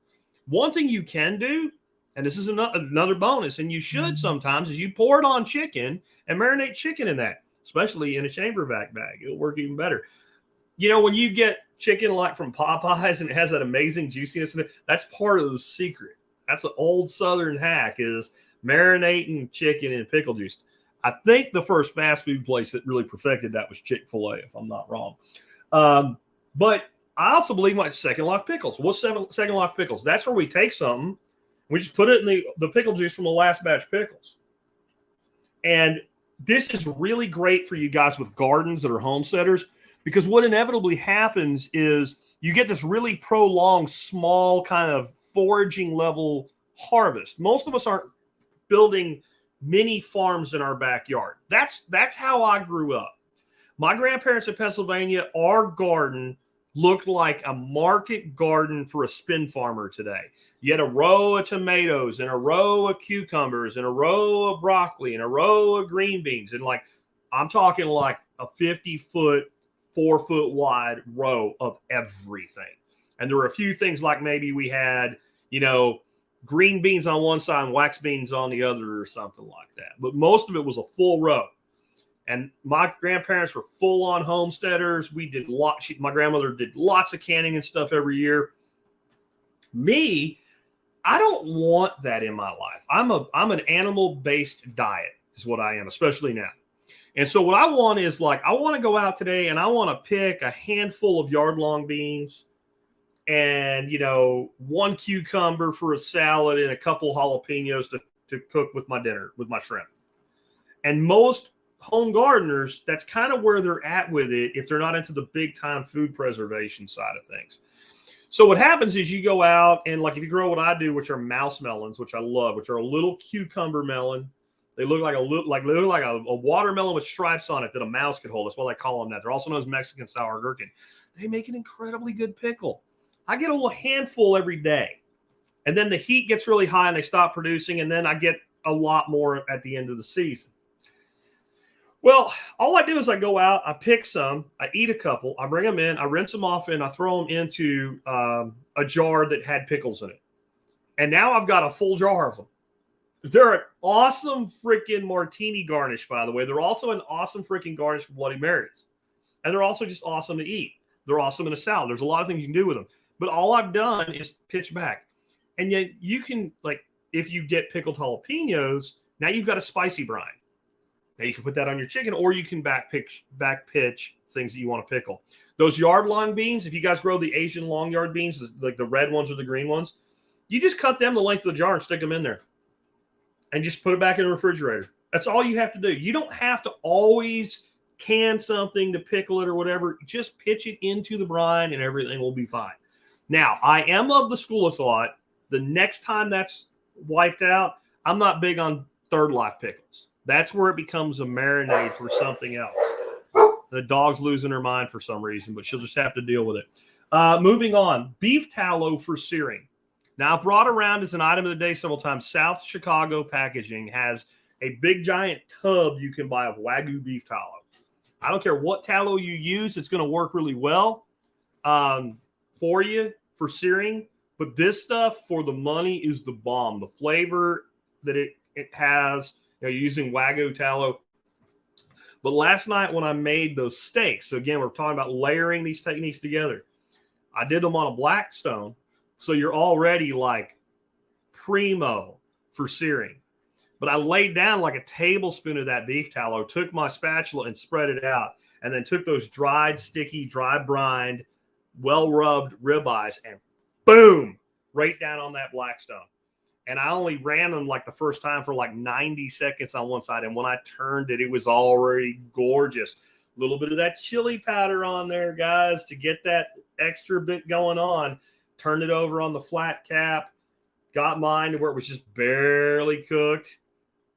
One thing you can do, and this is another bonus, and you should sometimes, is you pour it on chicken and marinate chicken in that, especially in a chamber vac bag. It'll work even better. You know, when you get chicken like from Popeyes and it has that amazing juiciness in it, that's part of the secret. That's an old Southern hack, is marinating chicken in pickle juice. I think the first fast food place that really perfected that was Chick-fil-A, if I'm not wrong. But I also believe like Second Life pickles. What's Second Life pickles? That's where we take something, we just put it in the pickle juice from the last batch pickles. And this is really great for you guys with gardens that are homesteaders, because what inevitably happens is you get this really prolonged, small kind of foraging level harvest. Most of us aren't building mini farms in our backyard. That's how I grew up. My grandparents in Pennsylvania, our garden looked like a market garden for a spin farmer today. You had a row of tomatoes and a row of cucumbers and a row of broccoli and a row of green beans. And like, I'm talking like a 50-foot, 4-foot wide row of everything. And there were a few things like maybe we had, green beans on one side and wax beans on the other or something like that. But most of it was a full row. And my grandparents were full-on homesteaders. My grandmother did lots of canning and stuff every year. Me, I don't want that in my life. I'm an animal-based diet is what I am, especially now. And so what I want is I want to go out today and I want to pick a handful of yard-long beans, and, you know, one cucumber for a salad and a couple jalapenos to cook with my dinner, with my shrimp. And most home gardeners, that's kind of where they're at with it if they're not into the big time food preservation side of things. So what happens is you go out and, like, if you grow what I do, which are mouse melons, which I love, which are a little cucumber melon. They look like a watermelon with stripes on it that a mouse could hold. That's why they call them that. They're also known as Mexican sour gherkin. They make an incredibly good pickle. I get a little handful every day. And then the heat gets really high and they stop producing. And then I get a lot more at the end of the season. Well, all I do is I go out, I pick some, I eat a couple, I bring them in, I rinse them off, and I throw them into a jar that had pickles in it. And now I've got a full jar of them. They're an awesome freaking martini garnish, by the way. They're also an awesome freaking garnish for Bloody Marys. And they're also just awesome to eat. They're awesome in a salad. There's a lot of things you can do with them. But all I've done is pitch back. And yet you can, like, if you get pickled jalapenos, now you've got a spicy brine. Now you can put that on your chicken, or you can back pitch things that you want to pickle. Those yard long beans, if you guys grow the Asian long yard beans, like the red ones or the green ones, you just cut them the length of the jar and stick them in there. And just put it back in the refrigerator. That's all you have to do. You don't have to always can something to pickle it or whatever. Just pitch it into the brine and everything will be fine. Now, I am of the school of thought, the next time that's wiped out, I'm not big on third life pickles. That's where it becomes a marinade for something else. The dog's losing her mind for some reason, but she'll just have to deal with it. Moving on, beef tallow for searing. Now, I've brought around as an item of the day several times. South Chicago Packaging has a big giant tub you can buy of Wagyu beef tallow. I don't care what tallow you use. It's going to work really well for you for searing. But this stuff, for the money, is the bomb. The flavor that it has, you know, using Wagyu tallow. But last night when I made those steaks, so again, we're talking about layering these techniques together. I did them on a Blackstone. So you're already like primo for searing. But I laid down like a tablespoon of that beef tallow, took my spatula and spread it out, and then took those dried, sticky, dry brined, well-rubbed ribeyes and boom, right down on that Blackstone. And I only ran them like the first time for like 90 seconds on one side. And when I turned it, it was already gorgeous. A little bit of that chili powder on there, guys, to get that extra bit going on. Turned it over on the flat cap, got mine to where it was just barely cooked.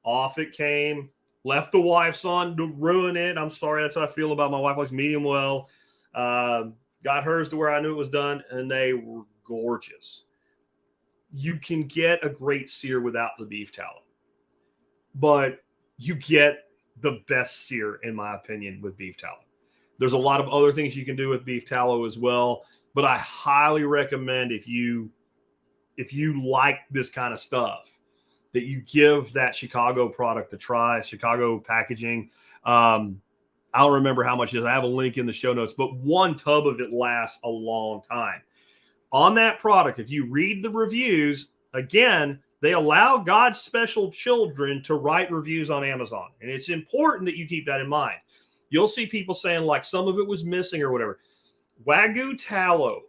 Off it came. Left the wife's on to ruin it. I'm sorry, that's how I feel about my wife. Likes medium well. Got hers to where I knew it was done, and they were gorgeous. You can get a great sear without the beef tallow, but you get the best sear, in my opinion, with beef tallow. There's a lot of other things you can do with beef tallow as well. But I highly recommend if you like this kind of stuff, that you give that Chicago product a try, Chicago Packaging. I don't remember how much it is. I have a link in the show notes, but one tub of it lasts a long time. On that product, if you read the reviews, again, they allow God's special children to write reviews on Amazon. And it's important that you keep that in mind. You'll see people saying like some of it was missing or whatever. Wagyu tallow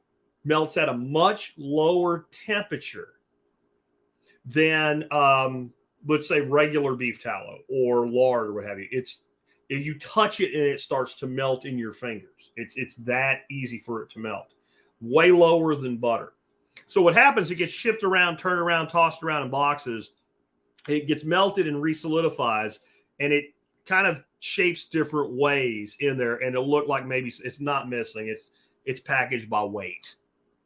melts at a much lower temperature than, let's say, regular beef tallow or lard or what have you. If you touch it and it starts to melt in your fingers. It's that easy for it to melt. Way lower than butter. So what happens, it gets shipped around, turned around, tossed around in boxes. It gets melted and resolidifies, and it kind of shapes different ways in there, and it'll look like maybe it's not missing. It's packaged by weight.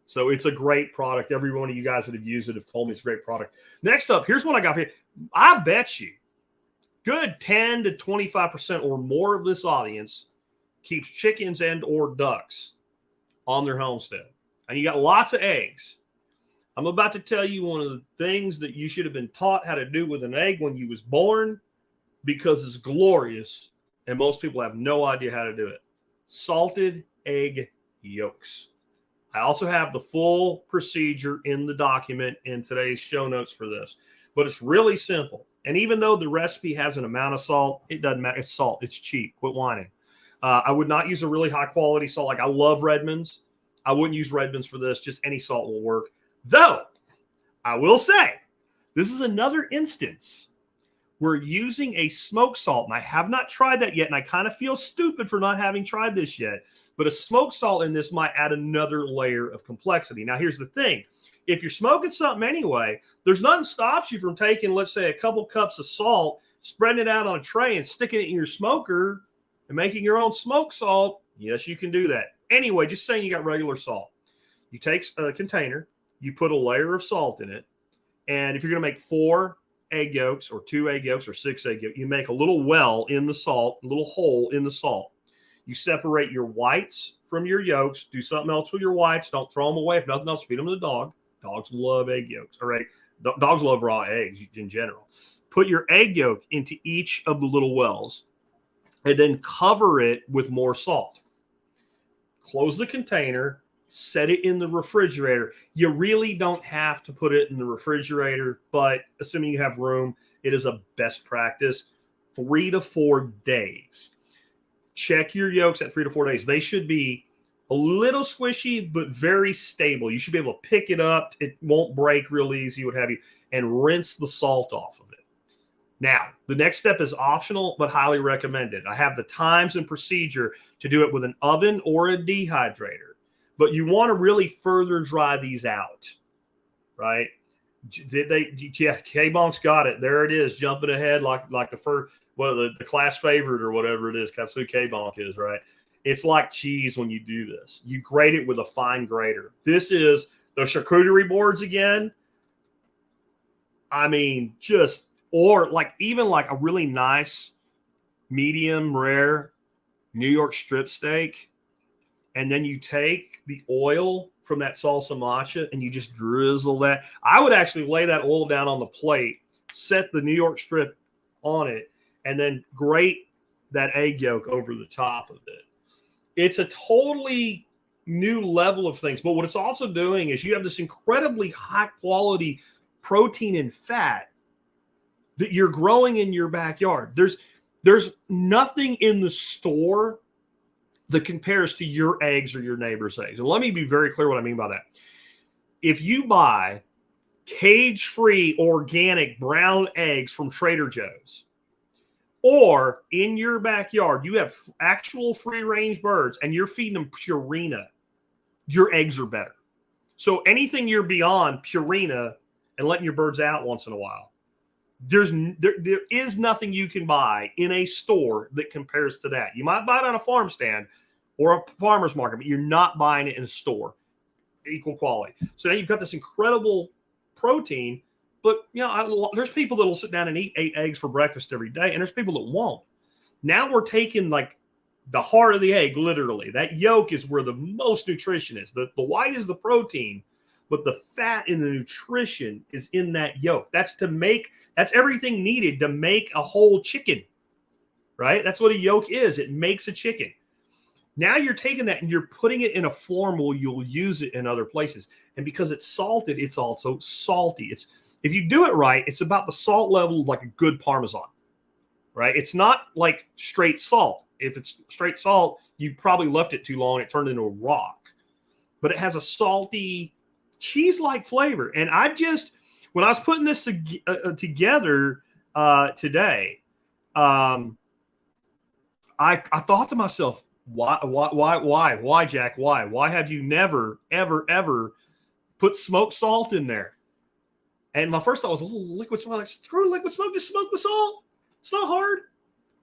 So it's a great product. Every one of you guys that have used it have told me it's a great product. Next up, here's what I got for you. I bet you good 10 to 25% or more of this audience keeps chickens and or ducks on their homestead. And you got lots of eggs. I'm about to tell you one of the things that you should have been taught how to do with an egg when you was born, because it's glorious and most people have no idea how to do it. Salted egg yolks. I also have the full procedure in the document in today's show notes for this, but it's really simple. And even though the recipe has an amount of salt, it doesn't matter. It's salt. It's cheap. Quit whining. I would not use a really high quality salt. Like I love Redmond's. I wouldn't use Redmond's for this. Just any salt will work. Though, I will say, this is another instance where using a smoked salt, and I have not tried that yet, and I kind of feel stupid for not having tried this yet, but a smoked salt in this might add another layer of complexity. Now, here's the thing. If you're smoking something anyway, there's nothing stops you from taking, let's say, a couple cups of salt, spreading it out on a tray and sticking it in your smoker and making your own smoked salt. Yes, you can do that. Anyway, just saying you got regular salt. You take a container, you put a layer of salt in it, and if you're going to make 4 egg yolks or 2 egg yolks or 6 egg yolks, you make a little well in the salt, a little hole in the salt. You separate your whites from your yolks. Do something else with your whites. Don't throw them away. If nothing else, feed them to the dog. Dogs love egg yolks. All right. Dogs love raw eggs in general. Put your egg yolk into each of the little wells and then cover it with more salt. Close the container. Set it in the refrigerator. You really don't have to put it in the refrigerator, but assuming you have room, it is a best practice. 3 to 4 days. Check your yolks at 3 to 4 days. They should be a little squishy, but very stable. You should be able to pick it up. It won't break real easy, what have you, and rinse the salt off of it. Now, the next step is optional, but highly recommended. I have the times and procedure to do it with an oven or a dehydrator. But you want to really further dry these out, right? Yeah, K-Bonk's got it. There it is, jumping ahead like the first, the class favorite or whatever it is. That's who K-Bonk is, right? It's like cheese when you do this. You grate it with a fine grater. This is the charcuterie boards again. I mean, even like a really nice medium rare New York strip steak. And then you take the oil from that salsa matcha and you just drizzle that. I would actually lay that oil down on the plate, set the New York strip on it, and then grate that egg yolk over the top of it. It's a totally new level of things. But what it's also doing is you have this incredibly high quality protein and fat that you're growing in your backyard. There's nothing in the store that compares to your eggs or your neighbor's eggs. And let me be very clear what I mean by that. If you buy cage-free organic brown eggs from Trader Joe's, or in your backyard, you have actual free-range birds and you're feeding them Purina, your eggs are better. So anything you're beyond Purina and letting your birds out once in a while, there is nothing you can buy in a store that compares to that. You might buy it on a farm stand or a farmer's market, but you're not buying it in a store. Equal quality. So now you've got this incredible protein, but there's people that will sit down and eat 8 eggs for breakfast every day, and there's people that won't. Now we're taking like the heart of the egg, literally. That yolk is where the most nutrition is. The white is the protein, but the fat and the nutrition is in that yolk. That's everything needed to make a whole chicken, right? That's what a yolk is. It makes a chicken. Now you're taking that and you're putting it in a form where you'll use it in other places. And because it's salted, it's also salty. If you do it right, it's about the salt level of like a good Parmesan, right? It's not like straight salt. If it's straight salt, you probably left it too long. It turned into a rock. But it has a salty, cheese-like flavor. And when I was putting this together today, I thought to myself, why, Jack? Why have you never, ever put smoked salt in there? And my first thought was a little liquid smoke. Like, screw liquid smoke, just smoke the salt. It's not hard.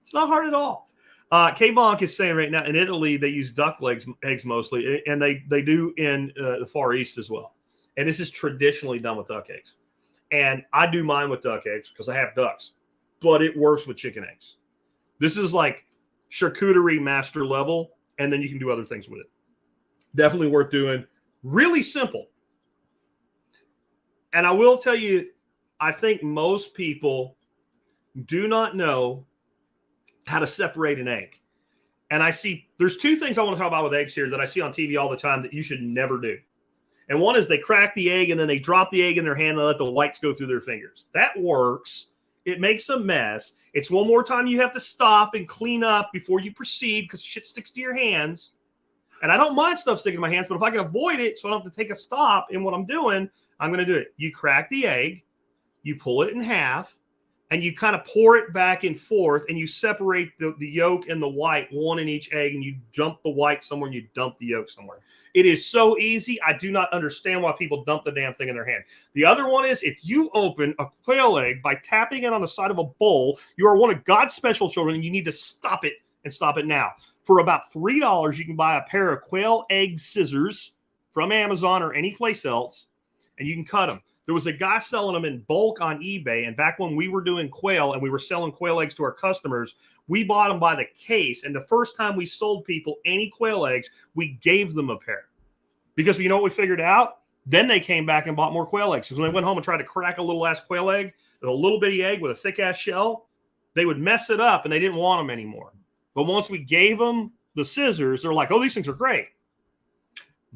It's not hard at all. K-Bonk is saying right now in Italy they use duck eggs mostly, and they do in the Far East as well. And this is traditionally done with duck eggs. And I do mine with duck eggs because I have ducks, but it works with chicken eggs. This is like charcuterie master level, and then you can do other things with it. Definitely worth doing. Really simple. And I will tell you, I think most people do not know how to separate an egg. And there's 2 things I want to talk about with eggs here that I see on TV all the time that you should never do. And one is they crack the egg and then they drop the egg in their hand and let the whites go through their fingers. That works. It makes a mess. It's one more time you have to stop and clean up before you proceed because shit sticks to your hands. And I don't mind stuff sticking in my hands, but if I can avoid it so I don't have to take a stop in what I'm doing, I'm going to do it. You crack the egg, you pull it in half, and you kind of pour it back and forth, and you separate the yolk and the white, one in each egg, and you dump the white somewhere and you dump the yolk somewhere. It is so easy. I do not understand why people dump the damn thing in their hand. The other one is if you open a quail egg by tapping it on the side of a bowl, you are one of God's special children, and you need to stop it and stop it now. For about $3, you can buy a pair of quail egg scissors from Amazon or any place else, and you can cut them. There was a guy selling them in bulk on eBay, and back when we were doing quail and we were selling quail eggs to our customers, we bought them by the case, and the first time we sold people any quail eggs, we gave them a pair. Because you know what we figured out? Then they came back and bought more quail eggs. Because when they went home and tried to crack a little-ass quail egg, a little bitty egg with a thick-ass shell, they would mess it up, and they didn't want them anymore. But once we gave them the scissors, they're like, oh, these things are great.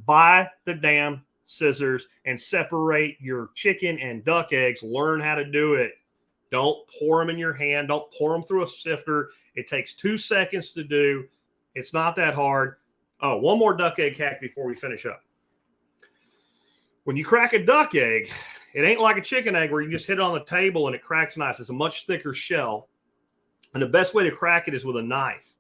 Buy the damn scissors and separate your chicken and duck eggs. Learn how to do it. Don't pour them in your hand. Don't pour them through a sifter. It takes 2 seconds to do. It's not that hard. Oh, one more duck egg hack before we finish up. When you crack a duck egg, it ain't like a chicken egg where you just hit it on the table and it cracks nice. It's a much thicker shell. And the best way to crack it is with a knife.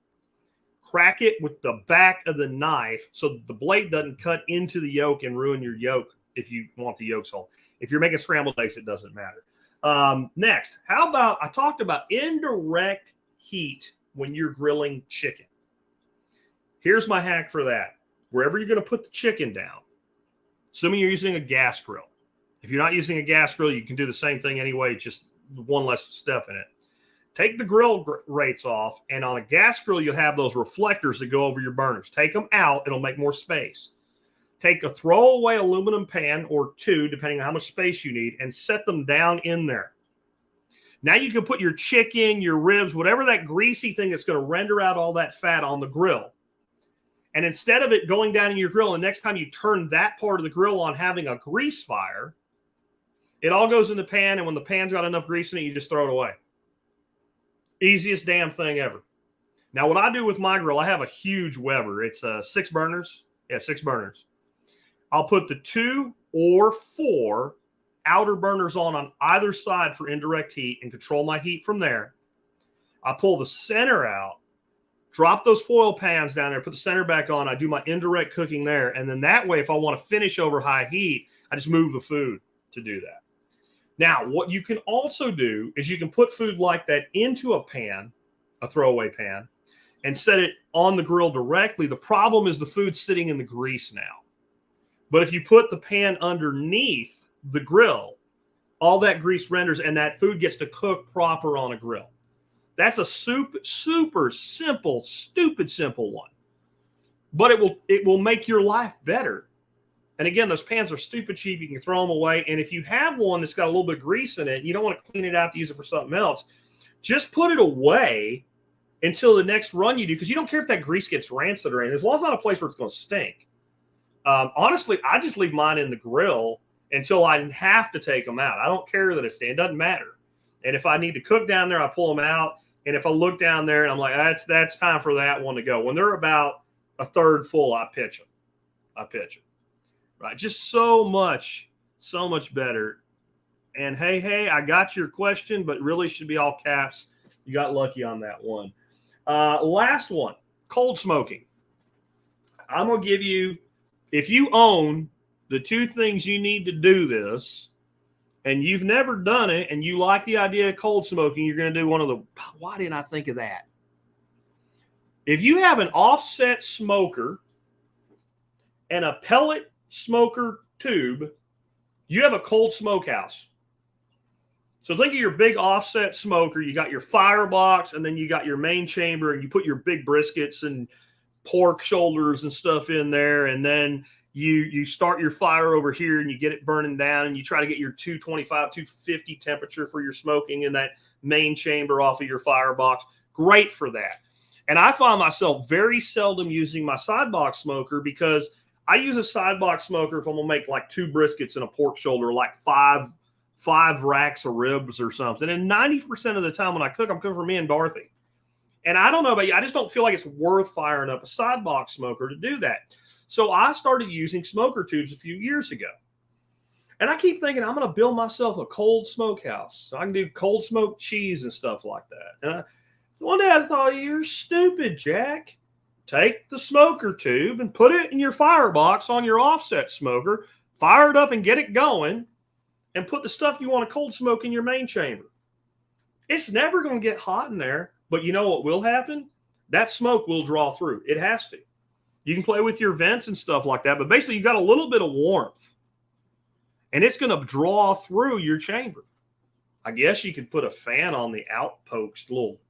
Crack it with the back of the knife so the blade doesn't cut into the yolk and ruin your yolk if you want the yolks whole. If you're making scrambled eggs, it doesn't matter. Next, how about, I talked about indirect heat when you're grilling chicken. Here's my hack for that. Wherever you're going to put the chicken down, assuming you're using a gas grill. If you're not using a gas grill, you can do the same thing anyway, just one less step in it. Take the grill grates off, and on a gas grill, you'll have those reflectors that go over your burners. Take them out. It'll make more space. Take a throwaway aluminum pan or two, depending on how much space you need, and set them down in there. Now you can put your chicken, your ribs, whatever that greasy thing that's going to render out all that fat on the grill. And instead of it going down in your grill, and next time you turn that part of the grill on having a grease fire, it all goes in the pan, and when the pan's got enough grease in it, you just throw it away. Easiest damn thing ever. Now, what I do with my grill, I have a huge Weber. It's 6 burners. Yeah, 6 burners. I'll put the 2 or 4 outer burners on either side for indirect heat and control my heat from there. I pull the center out, drop those foil pans down there, put the center back on. I do my indirect cooking there. And then that way, if I want to finish over high heat, I just move the food to do that. Now, what you can also do is you can put food like that into a pan, a throwaway pan, and set it on the grill directly. The problem is the food's sitting in the grease now. But if you put the pan underneath the grill, all that grease renders and that food gets to cook proper on a grill. That's a super simple, stupid simple one. But it will make your life better. And again, those pans are stupid cheap. You can throw them away. And if you have one that's got a little bit of grease in it, and you don't want to clean it out to use it for something else, just put it away until the next run you do, because you don't care if that grease gets rancid or anything, as long as it's not a place where it's going to stink. Honestly, I just leave mine in the grill until I have to take them out. I don't care that it's staying. It doesn't matter. And if I need to cook down there, I pull them out. And if I look down there and I'm like, that's time for that one to go. When they're about a third full, I pitch them. Right, just so much better. And hey, I got your question, but really should be all caps. You got lucky on that one. Last one, cold smoking. I'm going to give you, if you own the 2 things you need to do this, and you've never done it, and you like the idea of cold smoking, you're going to do one of the, why didn't I think of that? If you have an offset smoker and a pellet smoker tube, you have a cold smokehouse. So think of your big offset smoker. You got your firebox, and then you got your main chamber, and you put your big briskets and pork shoulders and stuff in there, and then you start your fire over here, and you get it burning down, and you try to get your 225, 250 temperature for your smoking in that main chamber off of your firebox. Great for that. And I find myself very seldom using my sidebox smoker, because I use a sidebox smoker if I'm going to make like 2 briskets and a pork shoulder, like five racks of ribs or something. And 90% of the time when I cook, I'm cooking for me and Dorothy. And I don't know about you, I just don't feel like it's worth firing up a sidebox smoker to do that. So I started using smoker tubes a few years ago. And I keep thinking I'm going to build myself a cold smokehouse. So I can do cold smoked cheese and stuff like that. And one day I thought, you're stupid, Jack. Take the smoker tube and put it in your firebox on your offset smoker, fire it up and get it going, and put the stuff you want to cold smoke in your main chamber. It's never going to get hot in there, but you know what will happen? That smoke will draw through. It has to. You can play with your vents and stuff like that, but basically you got a little bit of warmth, and it's going to draw through your chamber. I guess you could put a fan on the outpost, little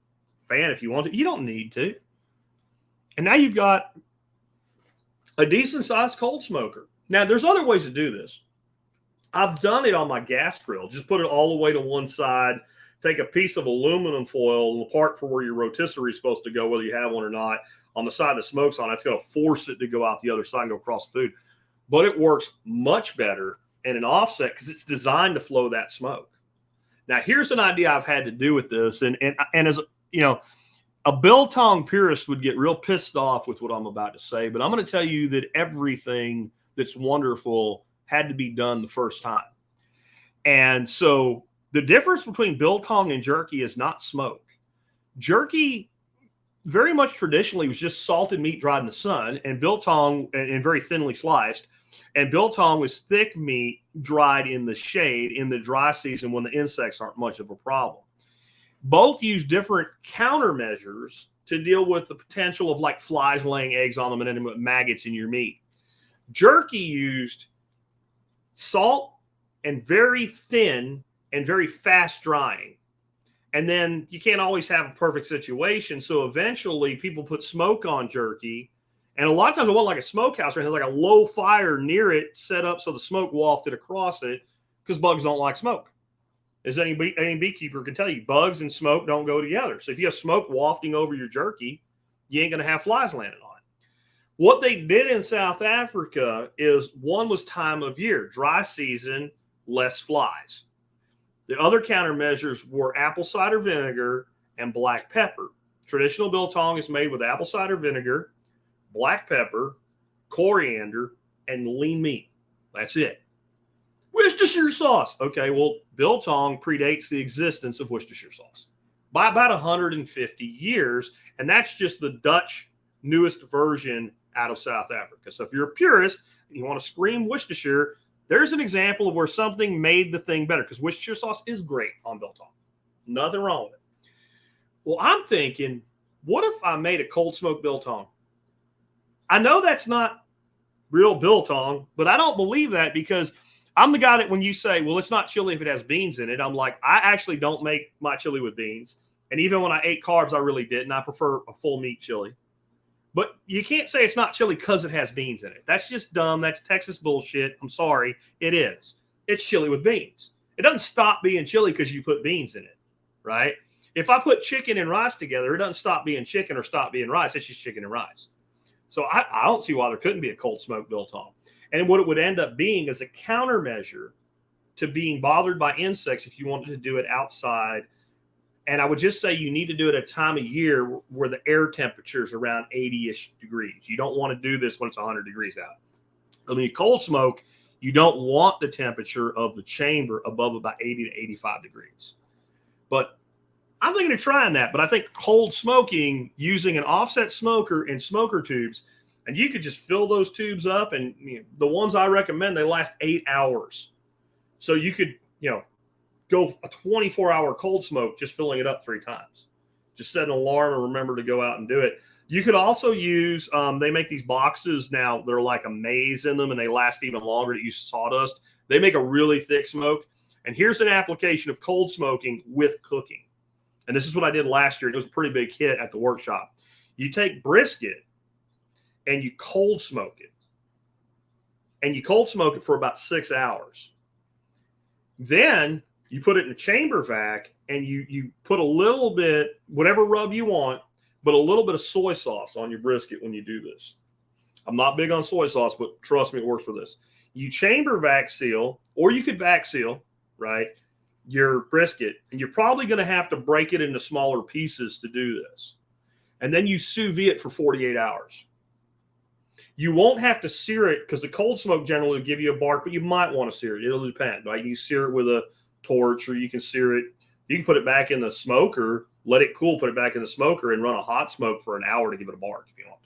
fan if you want to. You don't need to. And now you've got a decent-sized cold smoker. Now, there's other ways to do this. I've done it on my gas grill. Just put it all the way to one side, take a piece of aluminum foil, the part for where your rotisserie is supposed to go, whether you have one or not, on the side the smoke's on. It's going to force it to go out the other side and go across the food. But it works much better in an offset because it's designed to flow that smoke. Now, here's an idea I've had to do with this. And as you know, a biltong purist would get real pissed off with what I'm about to say, but I'm going to tell you that everything that's wonderful had to be done the first time. And so the difference between biltong and jerky is not smoke. Jerky very much traditionally was just salted meat dried in the sun, and biltong and very thinly sliced. And biltong was thick meat dried in the shade in the dry season when the insects aren't much of a problem. Both use different countermeasures to deal with the potential of like flies laying eggs on them and then maggots in your meat. Jerky used salt and very thin and very fast drying. And then you can't always have a perfect situation. So eventually people put smoke on jerky. And a lot of times it wasn't like a smokehouse or anything, like a low fire near it set up so the smoke wafted across it because bugs don't like smoke. As any beekeeper can tell you, bugs and smoke don't go together. So if you have smoke wafting over your jerky, you ain't going to have flies landing on it. What they did in South Africa is one was time of year, dry season, less flies. The other countermeasures were apple cider vinegar and black pepper. Traditional biltong is made with apple cider vinegar, black pepper, coriander, and lean meat. That's it. Worcestershire sauce. Okay, well, biltong predates the existence of Worcestershire sauce by about 150 years, and that's just the Dutch newest version out of South Africa. So if you're a purist and you want to scream Worcestershire, there's an example of where something made the thing better, because Worcestershire sauce is great on biltong. Nothing wrong with it. Well, I'm thinking, what if I made a cold smoked biltong? I know that's not real biltong, but I don't believe that, because I'm the guy that when you say, well, it's not chili if it has beans in it, I'm like, I actually don't make my chili with beans. And even when I ate carbs, I really didn't. I prefer a full meat chili. But you can't say it's not chili because it has beans in it. That's just dumb. That's Texas bullshit. I'm sorry. It is. It's chili with beans. It doesn't stop being chili because you put beans in it, right? If I put chicken and rice together, it doesn't stop being chicken or stop being rice. It's just chicken and rice. So I don't see why there couldn't be a cold smoked biltong. And what it would end up being is a countermeasure to being bothered by insects if you wanted to do it outside. And I would just say you need to do it at a time of year where the air temperature is around 80-ish degrees. You don't want to do this when it's 100 degrees out. I mean, cold smoke, you don't want the temperature of the chamber above about 80 to 85 degrees. But I'm thinking of trying that. But I think cold smoking using an offset smoker and smoker tubes, and you could just fill those tubes up, and the ones I recommend, they last 8 hours. So you could, go a 24-hour cold smoke just filling it up 3 times. Just set an alarm and remember to go out and do it. You could also use, they make these boxes now, they're like a maze in them, and they last even longer to use sawdust. They make a really thick smoke. And here's an application of cold smoking with cooking. And this is what I did last year. It was a pretty big hit at the workshop. You take brisket and you cold smoke it. And you cold smoke it for about 6 hours. Then you put it in a chamber vac and you put a little bit, whatever rub you want, but a little bit of soy sauce on your brisket when you do this. I'm not big on soy sauce, but trust me, it works for this. You chamber vac seal, or you could vac seal, right, your brisket, and you're probably going to have to break it into smaller pieces to do this. and then you sous vide it for 48 hours. You won't have to sear it because the cold smoke generally will give you a bark, but you might want to sear it. It'll depend, right? You sear it with a torch, or you can sear it. You can put it back in the smoker, let it cool, put it back in the smoker, and run a hot smoke for an hour to give it a bark if you want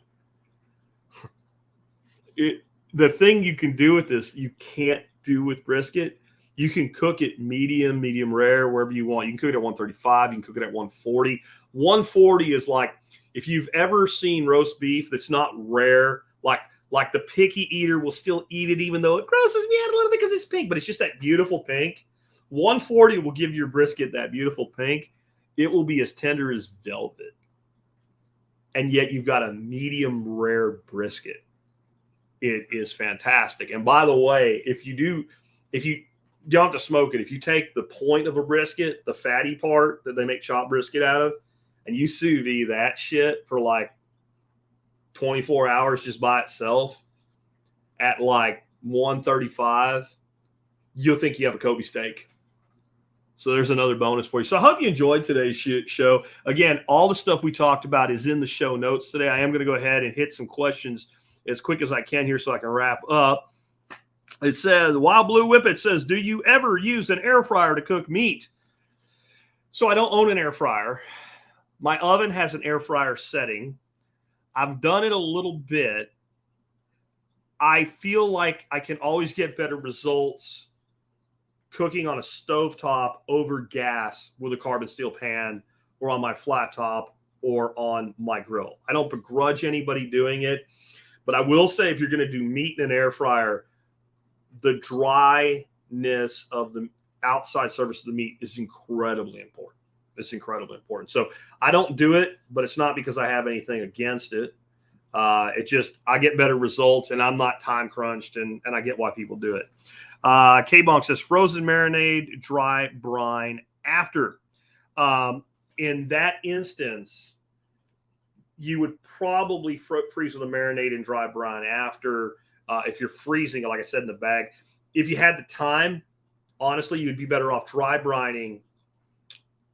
to. The thing you can do with this, you can't do with brisket. You can cook it medium, medium rare, wherever you want. You can cook it at 135. You can cook it at 140. 140 is like, if you've ever seen roast beef that's not rare, like the picky eater will still eat it even though it grosses me out a little bit because it's pink, but it's just that beautiful pink. 140 will give your brisket that beautiful pink. It will be as tender as velvet. And yet you've got a medium rare brisket. It is fantastic. And by the way, if you don't have to smoke it, if you take the point of a brisket, the fatty part that they make chopped brisket out of, and you sous vide that shit for like 24 hours just by itself at like 135, you'll think you have a Kobe steak. So there's another bonus for you. So I hope you enjoyed today's show. Again, all the stuff we talked about is in the show notes today. I am going to go ahead and hit some questions as quick as I can here so I can wrap up. It says, Wild Blue Whippet says, do you ever use an air fryer to cook meat? So I don't own an air fryer. My oven has an air fryer setting. I've done it a little bit. I feel like I can always get better results cooking on a stovetop over gas with a carbon steel pan, or on my flat top, or on my grill. I don't begrudge anybody doing it, but I will say if you're going to do meat in an air fryer, the dryness of the outside surface of the meat is incredibly important. It's incredibly important. So I don't do it, but it's not because I have anything against it. It just, I get better results, and I'm not time crunched, and I get why people do it. K-Bonk says frozen marinade, dry brine after. In that instance, you would probably freeze with a marinade and dry brine after. If you're freezing, like I said, in the bag. If you had the time, honestly, you'd be better off dry brining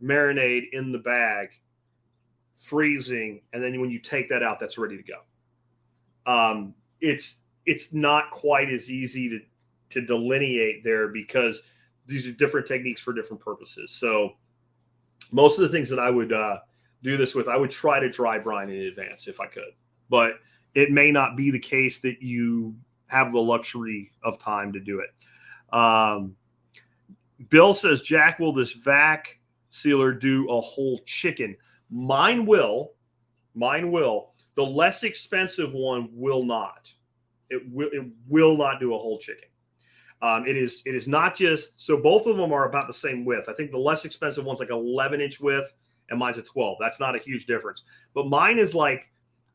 marinade in the bag, freezing, and then when you take that out, that's ready to go. It's not quite as easy to delineate there because these are different techniques for different purposes. So most of the things that I would do this with, I would try to dry brine in advance if I could, but it may not be the case that you have the luxury of time to do it. Bill says, Jack, will this vac sealer do a whole chicken? Mine will. The less expensive one will not. It will not do a whole chicken. It is not just, so both of them are about the same width. I think the less expensive one's like 11-inch width, and mine's a 12. That's not a huge difference. But mine is like,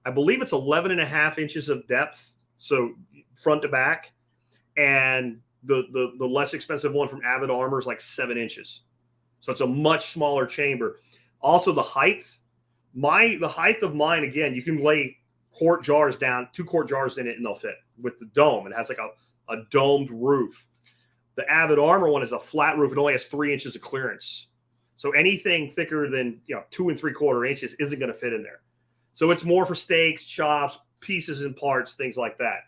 I believe it's 11.5 inches of depth, so front to back, and the less expensive one from Avid Armor is like 7 inches. So it's a much smaller chamber. Also, the height of mine, again, you can lay quart jars down, 2 quart jars in it, and they'll fit with the dome. It has like a domed roof. The Avid Armor one is a flat roof. It only has 3 inches of clearance. So anything thicker than 2 3/4 inches isn't going to fit in there. So it's more for steaks, chops, pieces and parts, things like that.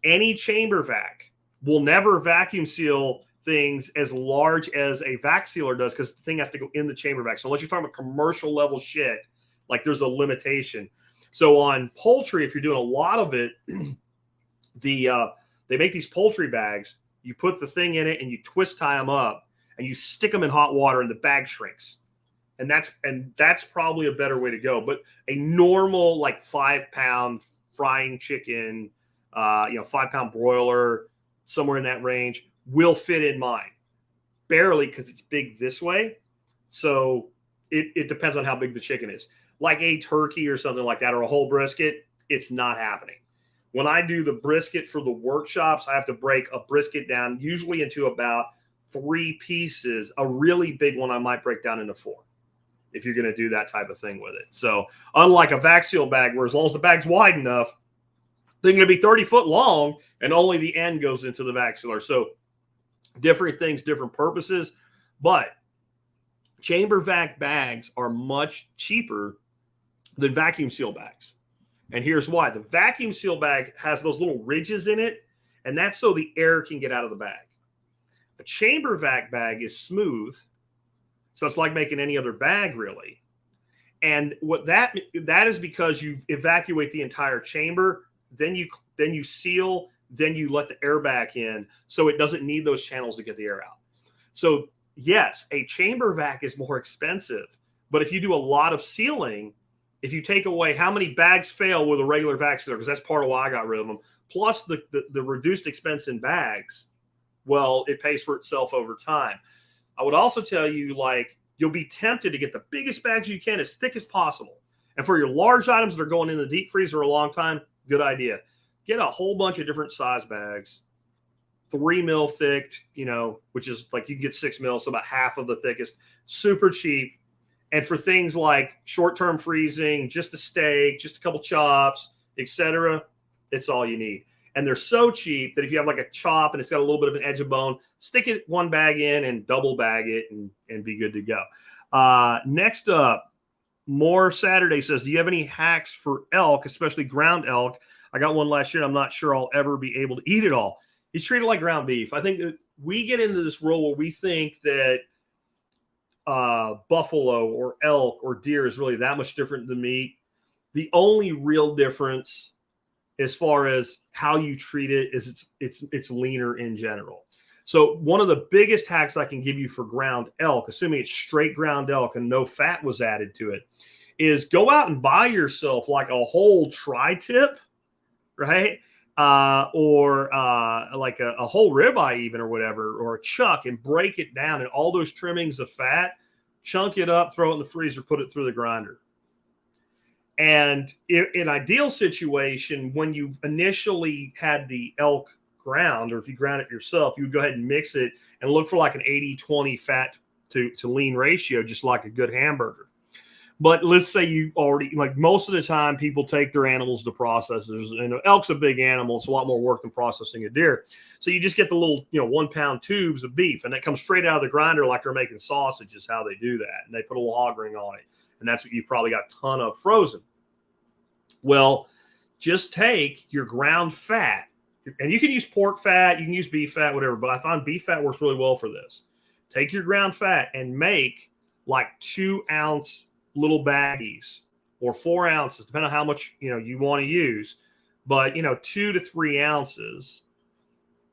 Any chamber vac will never vacuum seal things as large as a vac sealer does because the thing has to go in the chamber vac. So unless you're talking about commercial level shit, like there's a limitation. So on poultry, if you're doing a lot of it, they make these poultry bags. You put the thing in it and you twist tie them up and you stick them in hot water and the bag shrinks. And that's probably a better way to go. But a normal like 5-pound frying chicken, 5-pound broiler, somewhere in that range, will fit in mine. Barely, because it's big this way. So it depends on how big the chicken is. Like a turkey or something like that, or a whole brisket, it's not happening. When I do the brisket for the workshops, I have to break a brisket down usually into about 3 pieces. A really big one I might break down into 4 if you're going to do that type of thing with it. So unlike a vac seal bag, where as long as the bag's wide enough, they're going to be 30 foot long and only the end goes into the vac sealer. So different things, different purposes. But chamber vac bags are much cheaper than vacuum seal bags. And here's why. The vacuum seal bag has those little ridges in it, and that's so the air can get out of the bag. A chamber vac bag is smooth, so it's like making any other bag, really. And what that is because you evacuate the entire chamber, then you seal, then you let the air back in, so it doesn't need those channels to get the air out. So yes, a chamber vac is more expensive, but if you do a lot of sealing, if you take away how many bags fail with a regular vac sealer, because that's part of why I got rid of them, plus the reduced expense in bags, well, it pays for itself over time. I would also tell you, like, you'll be tempted to get the biggest bags you can, as thick as possible. And for your large items that are going in the deep freezer a long time, good idea. Get a whole bunch of different size bags, 3 mil thick, which is like you can get 6 mil, so about half of the thickest, super cheap. And for things like short-term freezing, just a steak, just a couple chops, etc., it's all you need. And they're so cheap that if you have like a chop and it's got a little bit of an edge of bone, stick it one bag in and double bag it and be good to go. Next up, More Saturday says, do you have any hacks for elk, especially ground elk? I got one last year. I'm not sure I'll ever be able to eat it all. He's treated like ground beef. I think that we get into this role where we think that buffalo or elk or deer is really that much different than meat. The only real difference as far as how you treat it is it's leaner in general. So one of the biggest hacks I can give you for ground elk, assuming it's straight ground elk and no fat was added to it, is go out and buy yourself like a whole tri-tip, right? Or like a whole ribeye even, or whatever, or a chuck, and break it down and all those trimmings of fat, chunk it up, throw it in the freezer, put it through the grinder. And in an ideal situation, when you initially had the elk ground, or if you ground it yourself, you would go ahead and mix it and look for like an 80-20 fat to lean ratio, just like a good hamburger. But let's say you already, like most of the time, people take their animals to processors, and elk's a big animal. It's a lot more work than processing a deer. So you just get the little, 1 pound tubes of beef, and that comes straight out of the grinder like they're making sausage is how they do that. And they put a log ring on it. And that's what you've probably got a ton of frozen. Well, just take your ground fat, and you can use pork fat, you can use beef fat, whatever, but I find beef fat works really well for this. Take your ground fat and make like 2 ounce little baggies, or 4 ounces, depending on how much you want to use, but 2 to 3 ounces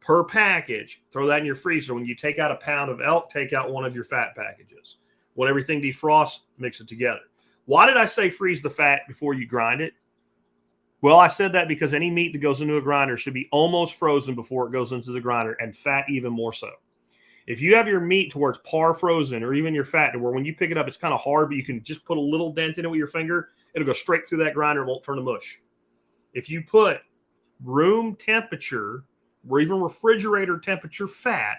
per package. Throw that in your freezer. When you take out a pound of elk, take out one of your fat packages. When everything defrosts, mix it together. Why did I say freeze the fat before you grind it? Well, I said that because any meat that goes into a grinder should be almost frozen before it goes into the grinder, and fat even more so. If you have your meat to where it's par frozen, or even your fat to where when you pick it up, it's kind of hard, but you can just put a little dent in it with your finger, it'll go straight through that grinder and won't turn to mush. If you put room temperature or even refrigerator temperature fat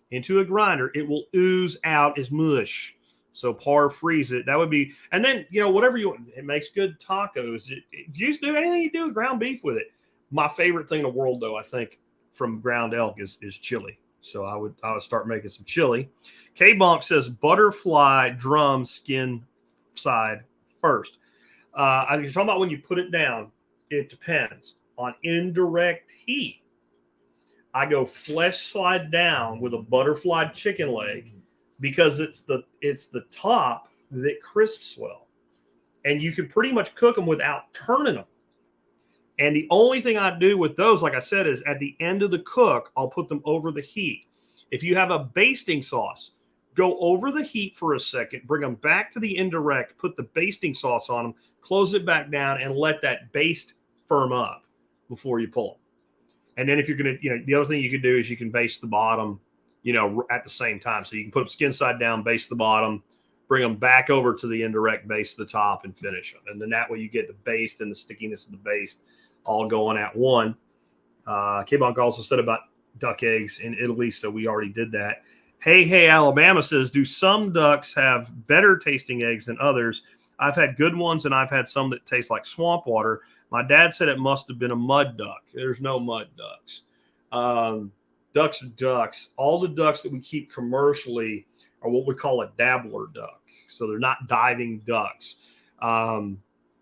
into a grinder, it will ooze out as mush. So par freeze it. That would be, and then, whatever you want. It makes good tacos. You do anything you do with ground beef with it. My favorite thing in the world, though, I think, from ground elk is chili. So I would start making some chili. K-Bonk says butterfly drum skin side first. You're talking about when you put it down. It depends on indirect heat. I go flesh slide down with a butterfly chicken leg because it's the top that crisps well, and you can pretty much cook them without turning them. And the only thing I do with those, like I said, is at the end of the cook, I'll put them over the heat. If you have a basting sauce, go over the heat for a second, bring them back to the indirect, put the basting sauce on them, close it back down, and let that baste firm up before you pull them. And then if you're going to, the other thing you could do is you can baste the bottom, at the same time. So you can put them skin side down, baste the bottom, bring them back over to the indirect, baste the top, and finish them. And then that way you get the baste and the stickiness of the baste all going at one. K-Bonk also said about duck eggs in Italy, so we already did that. Hey, Alabama says, do some ducks have better tasting eggs than others? I've had good ones, and I've had some that taste like swamp water. My dad said it must have been a mud duck. There's no mud ducks. Ducks are ducks. All the ducks that we keep commercially are what we call a dabbler duck. So they're not diving ducks.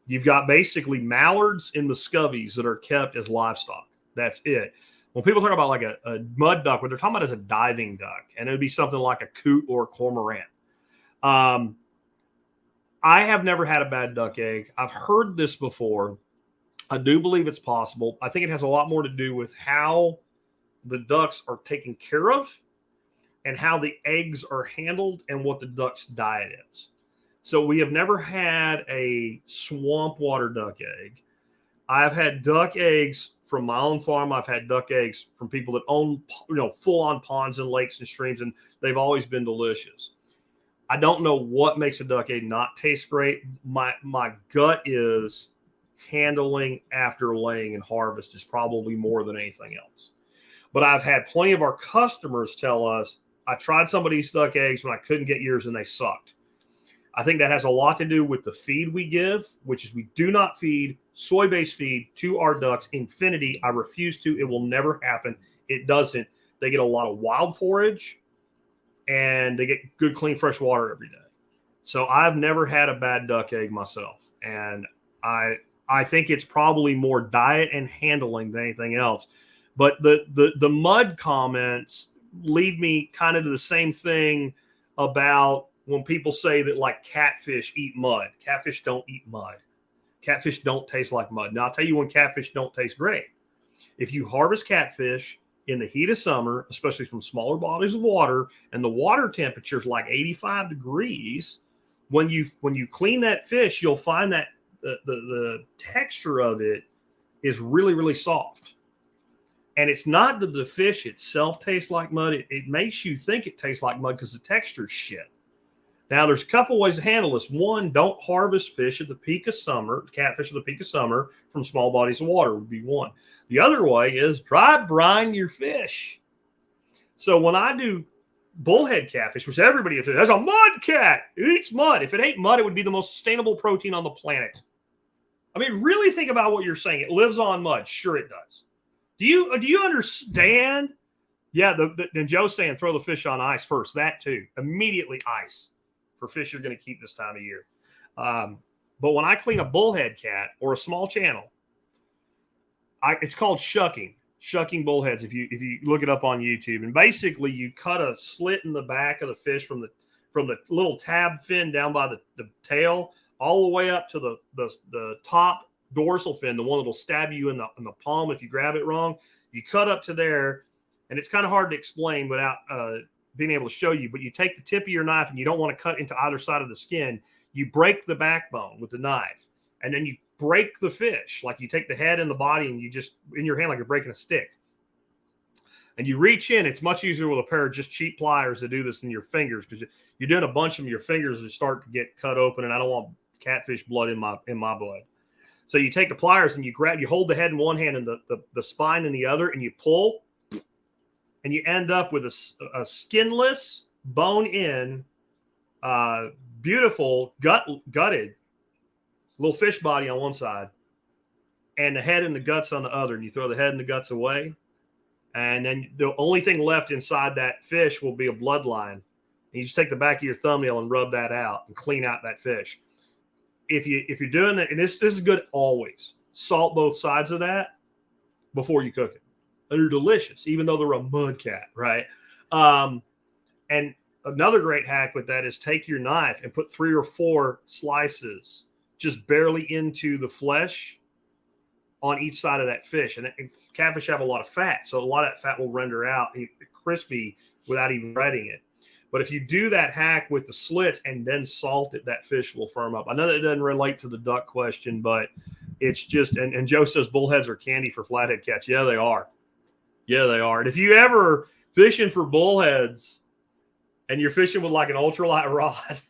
You've got basically mallards and muscovies that are kept as livestock. That's it. When people talk about like a mud duck, what they're talking about is a diving duck, and it would be something like a coot or a cormorant. I have never had a bad duck egg. I've heard this before. I do believe it's possible. I think it has a lot more to do with how the ducks are taken care of and how the eggs are handled and what the duck's diet is. So we have never had a swamp water duck egg. I've had duck eggs from my own farm. I've had duck eggs from people that own, full-on ponds and lakes and streams, and they've always been delicious. I don't know what makes a duck egg not taste great. My gut is handling after laying and harvest is probably more than anything else. But I've had plenty of our customers tell us, I tried some of these duck eggs when I couldn't get yours and they sucked. I think that has a lot to do with the feed we give, which is we do not feed soy-based feed to our ducks. Infinity, I refuse to. It will never happen. It doesn't. They get a lot of wild forage, and they get good, clean, fresh water every day. So I've never had a bad duck egg myself, and I think it's probably more diet and handling than anything else. But the mud comments lead me kind of to the same thing about when people say that like catfish eat mud. Catfish don't eat mud. Catfish don't taste like mud. Now, I'll tell you when catfish don't taste great. If you harvest catfish in the heat of summer, especially from smaller bodies of water, and the water temperature is like 85 degrees, when you clean that fish, you'll find that the texture of it is really, really soft. And it's not that the fish itself tastes like mud. It makes you think it tastes like mud because the texture is shit. Now, there's a couple ways to handle this. One, don't harvest fish at the peak of summer, catfish at the peak of summer from small bodies of water would be one. The other way is dry brine your fish. So when I do bullhead catfish, which everybody says, that's a mud cat. It eats mud. If it ate mud, it would be the most sustainable protein on the planet. I mean, really think about what you're saying. It lives on mud. Sure it does. Do you understand? Yeah, then Joe's saying throw the fish on ice first. That too. Immediately ice for fish you're going to keep this time of year. But when I clean a bullhead cat or a small channel, it's called shucking bullheads if you look it up on YouTube. And basically you cut a slit in the back of the fish from the little tab fin down by the tail all the way up to the top dorsal fin, the one that'll stab you in the palm if you grab it wrong. You cut up to there, and it's kind of hard to explain without being able to show you, but you take the tip of your knife and you don't want to cut into either side of the skin. You break the backbone with the knife, and then you break the fish. Like you take the head and the body and you just in your hand like you're breaking a stick. And you reach in. It's much easier with a pair of just cheap pliers to do this than your fingers, because you're doing a bunch of them. Your fingers will start to get cut open, and I don't want catfish blood in my blood. So you take the pliers and you hold the head in one hand and the spine in the other, and you pull, and you end up with a skinless, bone-in, beautiful, gutted little fish body on one side, and the head and the guts on the other. And you throw the head and the guts away, and then the only thing left inside that fish will be a bloodline. And you just take the back of your thumbnail and rub that out and clean out that fish. If you're doing that, and this is good always, salt both sides of that before you cook it. They're delicious, even though they're a mud cat, right? And another great hack with that is take your knife and put 3 or 4 slices just barely into the flesh on each side of that fish. And catfish have a lot of fat, so a lot of that fat will render out crispy without even breading it. But if you do that hack with the slits and then salt it, that fish will firm up. I know that doesn't relate to the duck question, but it's just, and Joe says bullheads are candy for flathead cats. Yeah, they are. Yeah, they are. And if you ever fishing for bullheads and you're fishing with like an ultralight rod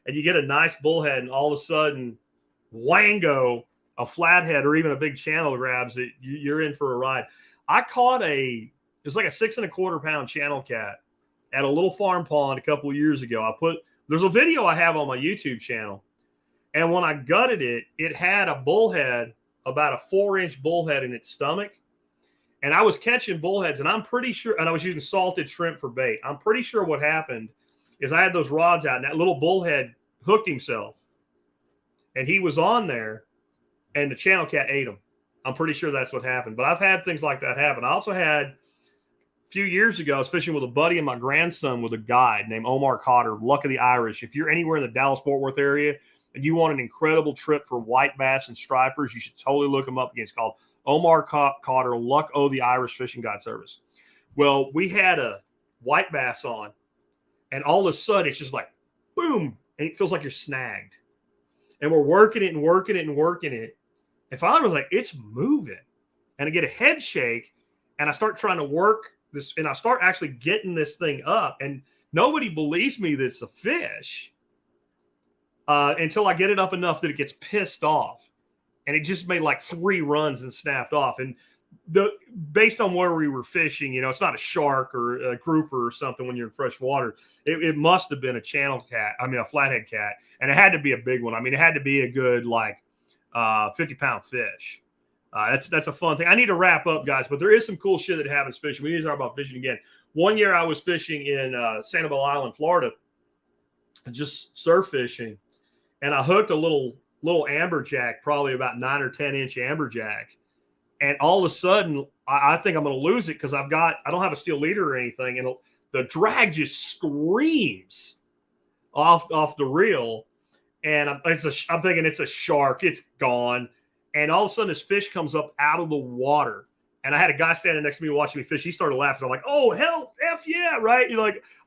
and you get a nice bullhead and all of a sudden, wango, a flathead or even a big channel grabs it, you're in for a ride. I caught it was like a 6 1/4 pound channel cat at a little farm pond a couple of years ago. There's a video I have on my YouTube channel. And when I gutted it, it had a bullhead, about a 4-inch bullhead in its stomach. And I was catching bullheads, and I'm pretty sure, and I was using salted shrimp for bait. I'm pretty sure what happened is I had those rods out, and that little bullhead hooked himself. And he was on there, and the channel cat ate them. I'm pretty sure that's what happened. But I've had things like that happen. I also had a few years ago, I was fishing with a buddy and my grandson with a guide named Omar Cotter, Luck of the Irish. If you're anywhere in the Dallas-Fort Worth area and you want an incredible trip for white bass and stripers, you should totally look him up again. It's called Omar Cotter, Luck of the Irish Fishing Guide Service. Well, we had a white bass on, and all of a sudden it's just like, boom, and it feels like you're snagged. And we're working it and working it and working it. And finally I was like, it's moving. And I get a head shake, and I start trying to work this, and I start actually getting this thing up. And nobody believes me that it's a fish until I get it up enough that it gets pissed off. And it just made like 3 runs and snapped off. And based on where we were fishing, it's not a shark or a grouper or something when you're in fresh water. It must have been a a flathead cat. And it had to be a big one. I mean, it had to be a good 50-pound fish. That's a fun thing. I need to wrap up, guys, but there is some cool shit that happens fishing. We need to talk about fishing again. One year I was fishing in Sanibel Island, Florida, just surf fishing, and I hooked a little amberjack, probably about 9 or 10 inch amberjack. And all of a sudden, I think I'm going to lose it because I don't have a steel leader or anything, and the drag just screams off the reel. And I'm thinking it's a shark. It's gone. And all of a sudden, this fish comes up out of the water. And I had a guy standing next to me watching me fish. He started laughing. I'm like, oh, hell, F yeah, right?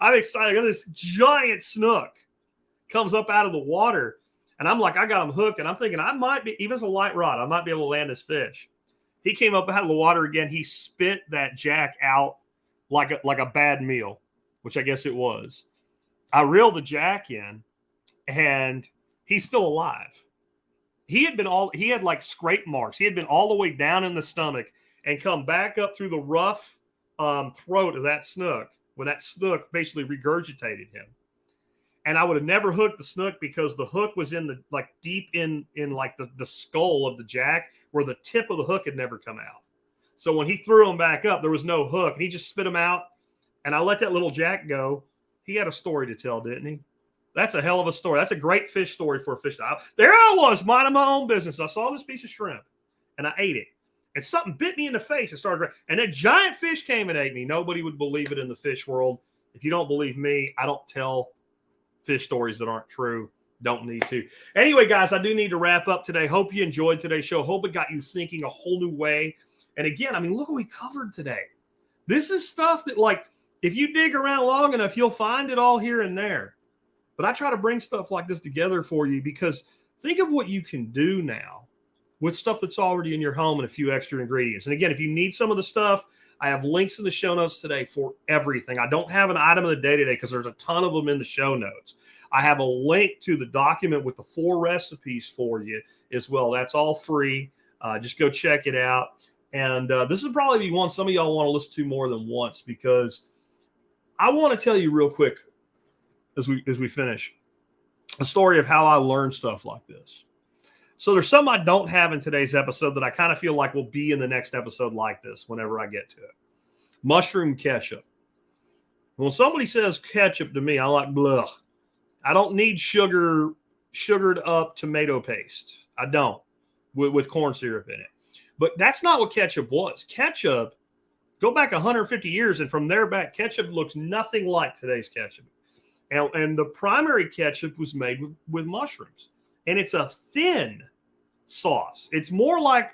I'm excited. I got this giant snook comes up out of the water. And I'm like, I got him hooked. And I'm thinking I might be, even as a light rod, I might be able to land this fish. He came up out of the water again. He spit that jack out like a bad meal, which I guess it was. I reeled the jack in, and he's still alive. He had like scrape marks. He had been all the way down in the stomach and come back up through the rough throat of that snook when that snook basically regurgitated him. And I would have never hooked the snook because the hook was in the deep in the skull of the jack where the tip of the hook had never come out. So when he threw him back up, there was no hook, and he just spit him out. And I let that little jack go. He had a story to tell, didn't he? That's a hell of a story. That's a great fish story for a fish. There I was, minding my own business. I saw this piece of shrimp, and I ate it. And something bit me in the face and started. And that giant fish came and ate me. Nobody would believe it in the fish world. If you don't believe me, I don't tell fish stories that aren't true. Don't need to. Anyway, guys, I do need to wrap up today. Hope you enjoyed today's show. Hope it got you thinking a whole new way. And again, I mean, look what we covered today. This is stuff that, if you dig around long enough, you'll find it all here and there. But I try to bring stuff like this together for you because think of what you can do now with stuff that's already in your home and a few extra ingredients. And again, if you need some of the stuff, I have links in the show notes today for everything. I don't have an item of the day today because there's a ton of them in the show notes. I have a link to the document with the 4 recipes for you as well. That's all free. Just go check it out. And this will probably be one some of y'all want to listen to more than once because I want to tell you real quick as we finish a story of how I learned stuff like this. So there's some I don't have in today's episode that I kind of feel like will be in the next episode like this whenever I get to it. Mushroom ketchup. When somebody says ketchup to me, I'm like, blah. I don't need sugared up tomato paste. I don't with corn syrup in it. But that's not what ketchup was. Ketchup, go back 150 years, and from there back, ketchup looks nothing like today's ketchup. And the primary ketchup was made with mushrooms. And it's a thin sauce. It's more like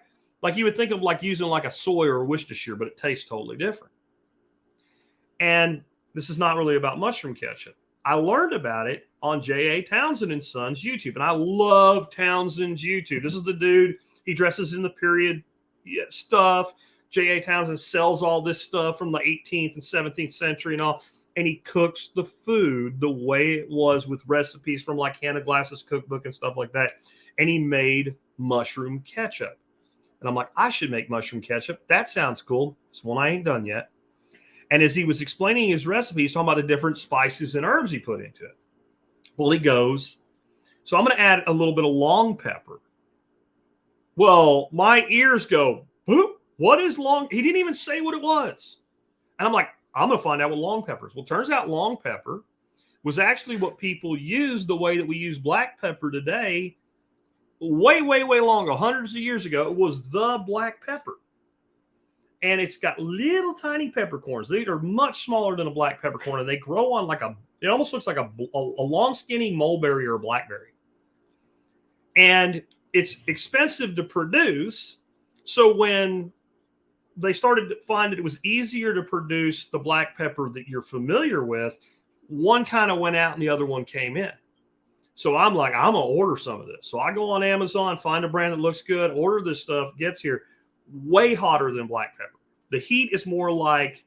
you would think of using a soy or a Worcestershire, but it tastes totally different. And this is not really about mushroom ketchup. I learned about it on J.A. Townsend and Sons YouTube. And I love Townsend's YouTube. This is the dude, he dresses in the period stuff. J.A. Townsend sells all this stuff from the 18th and 17th century and all. And he cooks the food the way it was with recipes from Hannah Glass's cookbook and stuff like that. And he made mushroom ketchup. And I'm like, I should make mushroom ketchup. That sounds cool. It's one I ain't done yet. And as he was explaining his recipe, he's talking about the different spices and herbs he put into it. Well, he goes, so I'm going to add a little bit of long pepper. Well, my ears go, boop, what is long? He didn't even say what it was. And I'm like, I'm going to find out what long pepper is. Well, it turns out long pepper was actually what people used the way that we use black pepper today way, way, way longer, hundreds of years ago, it was the black pepper. And it's got little tiny peppercorns. These are much smaller than a black peppercorn, and they grow on it almost looks like a long, skinny mulberry or a blackberry. And it's expensive to produce. So when they started to find that it was easier to produce the black pepper that you're familiar with, one kind of went out and the other one came in. So I'm like, I'm going to order some of this. So I go on Amazon, find a brand that looks good, order this stuff, gets here. Way hotter than black pepper. The heat is more like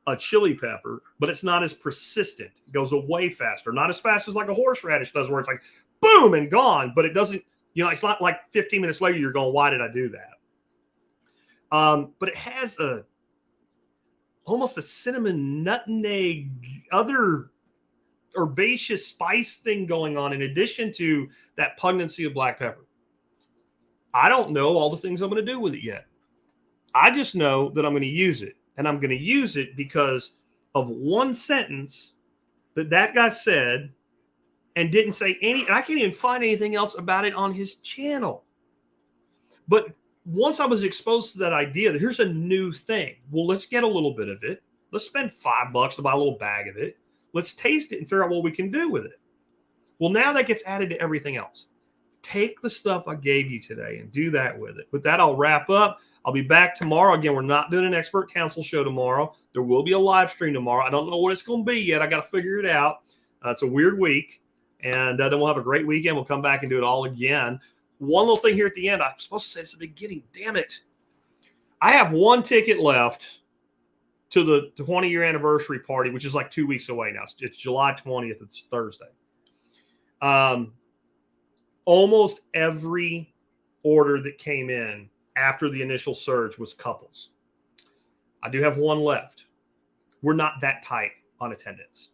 a chili pepper, but it's not as persistent. It goes away faster. Not as fast as like a horseradish does, where it's like boom and gone, but it doesn't, it's not like 15 minutes later you're going, why did I do that? But it has almost a cinnamon, nutmeg, other herbaceous spice thing going on in addition to that pungency of black pepper. I don't know all the things I'm going to do with it yet. I just know that I'm going to use it. And I'm going to use it because of one sentence that guy said and didn't say and I can't even find anything else about it on his channel. But once I was exposed to that idea that here's a new thing, well, let's get a little bit of it. Let's spend $5 to buy a little bag of it. Let's taste it and figure out what we can do with it. Well, now that gets added to everything else. Take the stuff I gave you today and do that with it. With that, I'll wrap up. I'll be back tomorrow. Again, we're not doing an expert council show tomorrow. There will be a live stream tomorrow. I don't know what it's going to be yet. I got to figure it out. It's a weird week. And then we'll have a great weekend. We'll come back and do it all again. One little thing here at the end. I'm supposed to say this at the beginning. Damn it. I have one ticket left to the 20-year anniversary party, which is like 2 weeks away now. It's July 20th. It's Thursday. Almost every order that came in after the initial surge was couples. I do have one left. We're not that tight on attendance.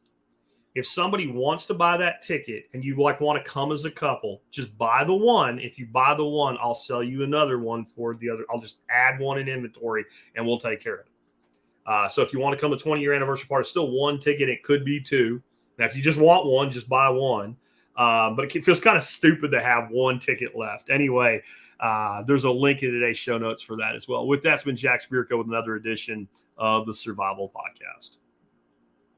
If somebody wants to buy that ticket and you want to come as a couple, just buy the one. If you buy the one, I'll sell you another one for the other. I'll just add one in inventory and we'll take care of it. So if you want to come to 20-year anniversary party, still one ticket. It could be two. Now, if you just want one, just buy one. But it feels kind of stupid to have one ticket left. Anyway, there's a link in today's show notes for that as well. With that, it's been Jack Spirko with another edition of the Survival Podcast.